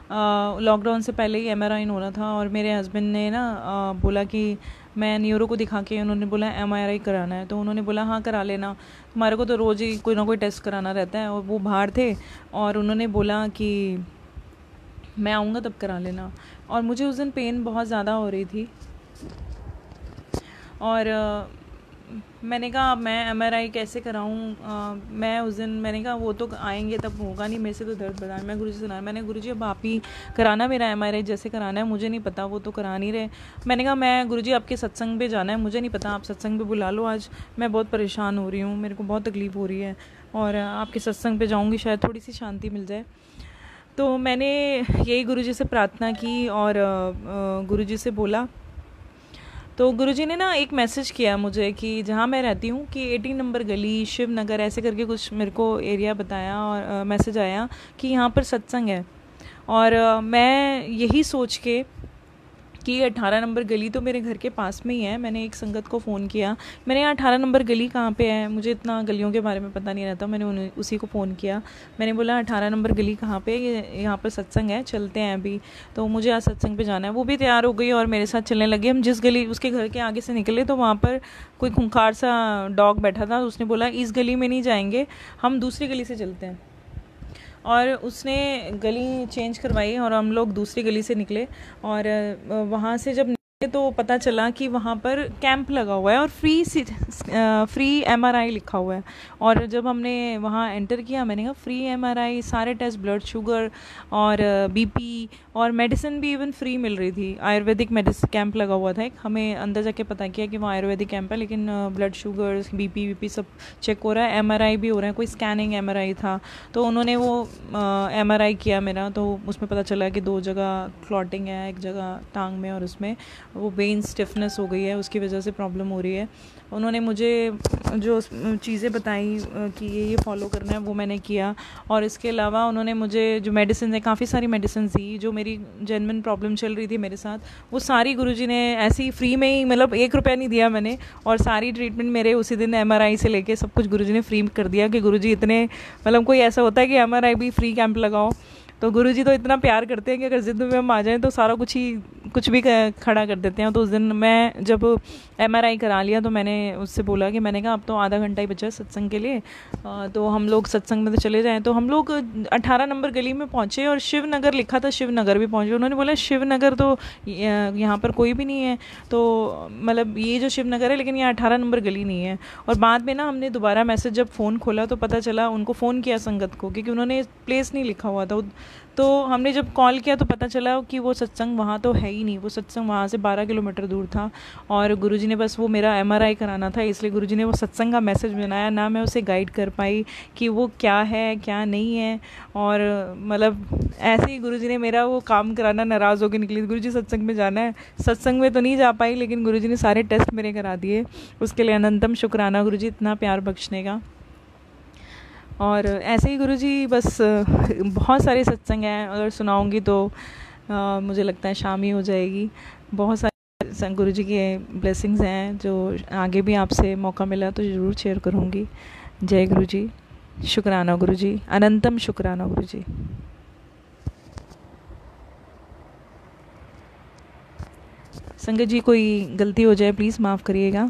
लॉकडाउन से पहले ही MRI होना था। और मेरे हस्बैंड ने ना बोला कि मैं न्यूरो को दिखा के, उन्होंने बोला MRI कराना है, तो उन्होंने बोला हाँ करा लेना, हमारे को तो रोज़ ही कोई ना कोई टेस्ट कराना रहता है। और वो बाहर थे और उन्होंने बोला कि मैं आऊँगा तब करा लेना। और मुझे उस दिन पेन बहुत ज़्यादा हो रही थी और मैंने कहा मैं MRI कैसे कराऊं। मैं उस दिन मैंने कहा वो तो आएंगे तब होगा नहीं, मेरे से तो दर्द बता। मैं गुरुजी से सुना, मैंने गुरुजी अब आप ही कराना मेरा MRI, जैसे कराना है, मुझे नहीं पता, वो तो करा नहीं रहे। मैंने कहा मैं गुरुजी आपके सत्संग पे जाना है, मुझे नहीं पता, आप सत्संग पे बुला लो, आज मैं बहुत परेशान हो रही हूँ, मेरे को बहुत तकलीफ़ हो रही है और आपके सत्संग पे जाऊँगी शायद थोड़ी सी शांति मिल जाए। तो मैंने यही गुरुजी से प्रार्थना की और गुरुजी से बोला। तो गुरुजी ने ना एक मैसेज किया मुझे कि जहाँ मैं रहती हूँ कि 18 नंबर गली, शिव नगर, ऐसे करके कुछ मेरे को एरिया बताया और मैसेज आया कि यहाँ पर सत्संग है। और मैं यही सोच के कि 18 नंबर गली तो मेरे घर के पास में ही है, मैंने एक संगत को फ़ोन किया, मैंने यहाँ 18 नंबर गली कहाँ पे है, मुझे इतना गलियों के बारे में पता नहीं रहता, मैंने उसी को फ़ोन किया, मैंने बोला 18 नंबर गली कहाँ पे, यहाँ पर सत्संग है, चलते हैं अभी, तो मुझे आज सत्संग पे जाना है। वो भी तैयार हो गई और मेरे साथ चलने लगी। हम जिस गली उसके घर के आगे से निकले तो वहाँ पर कोई खूंखार सा डॉग बैठा था, उसने बोला इस गली में नहीं जाएंगे, हम दूसरी गली से चलते हैं। और उसने गली चेंज करवाई और हम लोग दूसरी गली से निकले। और वहाँ से जब निकले तो पता चला कि वहाँ पर कैंप लगा हुआ है और फ्री MRI लिखा हुआ है। और जब हमने वहाँ एंटर किया, मैंने कहा फ्री MRI, सारे टेस्ट, ब्लड शुगर और BP और मेडिसिन भी इवन फ्री मिल रही थी। आयुर्वेदिक मेडिसिन कैंप लगा हुआ था एक, हमें अंदर जाके पता किया कि वो आयुर्वेदिक कैंप है, लेकिन ब्लड शुगर, BP सब चेक हो रहा है, MRI भी हो रहा है, कोई स्कैनिंग MRI था। तो उन्होंने वो MRI किया मेरा, तो उसमें पता चला कि 2 जगह क्लॉटिंग है, एक जगह टांग में और उसमें वो वेन स्टिफनेस हो गई है, उसकी वजह से प्रॉब्लम हो रही है। उन्होंने मुझे जो चीज़ें बताई कि ये फॉलो करना है वो मैंने किया। और इसके अलावा उन्होंने मुझे जो मेडिसिन है, काफ़ी सारी मेडिसिन दी जो मेरी मेरी जेन्युइन प्रॉब्लम चल रही थी मेरे साथ, वो सारी गुरुजी ने ऐसे ही फ्री में ही, मतलब 1 रुपया नहीं दिया मैंने, और सारी ट्रीटमेंट मेरे उसी दिन MRI से लेके सब कुछ गुरुजी ने फ्री कर दिया कि गुरुजी इतने, मतलब कोई ऐसा होता है कि MRI भी फ्री कैंप लगाओ, तो गुरुजी तो इतना प्यार करते हैं कि अगर ज़िद में हम आ जाएं तो सारा कुछ भी खड़ा कर देते हैं। तो उस दिन मैं जब MRI करा लिया तो मैंने उससे बोला कि, मैंने कहा अब तो आधा घंटा ही बचा है सत्संग के लिए, तो हम लोग सत्संग में तो चले जाएं। तो हम लोग 18 नंबर गली में पहुँचे और शिवनगर लिखा था, शिवनगर भी पहुँचे। उन्होंने बोला शिवनगर तो यहाँ पर कोई भी नहीं है, तो मतलब ये जो शिवनगर है, लेकिन यहाँ 18 नंबर गली नहीं है। और बाद में ना हमने दोबारा मैसेज जब फ़ोन खोला तो पता चला, उनको फ़ोन किया संगत को, क्योंकि उन्होंने प्लेस नहीं लिखा हुआ था, तो हमने जब कॉल किया तो पता चला कि वो सत्संग वहाँ तो है ही नहीं, वो सत्संग वहाँ से 12 किलोमीटर दूर था। और गुरुजी ने बस वो मेरा MRI कराना था, इसलिए गुरुजी ने वो सत्संग का मैसेज बनाया, ना मैं उसे गाइड कर पाई कि वो क्या है क्या नहीं है। और मतलब ऐसे ही गुरुजी ने मेरा वो काम कराना, नाराज़ होकर निकली, गुरुजी सत्संग में जाना है, सत्संग में तो नहीं जा पाई, लेकिन गुरुजी ने सारे टेस्ट मेरे करा दिए। उसके लिए अनंतम शुक्राना गुरुजी, इतना प्यार बख्शने का। और ऐसे ही गुरुजी बस बहुत सारे सत्संग हैं, अगर सुनाऊंगी तो मुझे लगता है शाम ही हो जाएगी। बहुत सारे गुरुजी के ब्लेसिंग्स हैं जो आगे भी आपसे मौका मिला तो ज़रूर शेयर करूंगी। जय गुरुजी, शुक्राना गुरुजी, अनंतम शुक्राना गुरुजी। संगत जी, कोई गलती हो जाए प्लीज़ माफ़ करिएगा।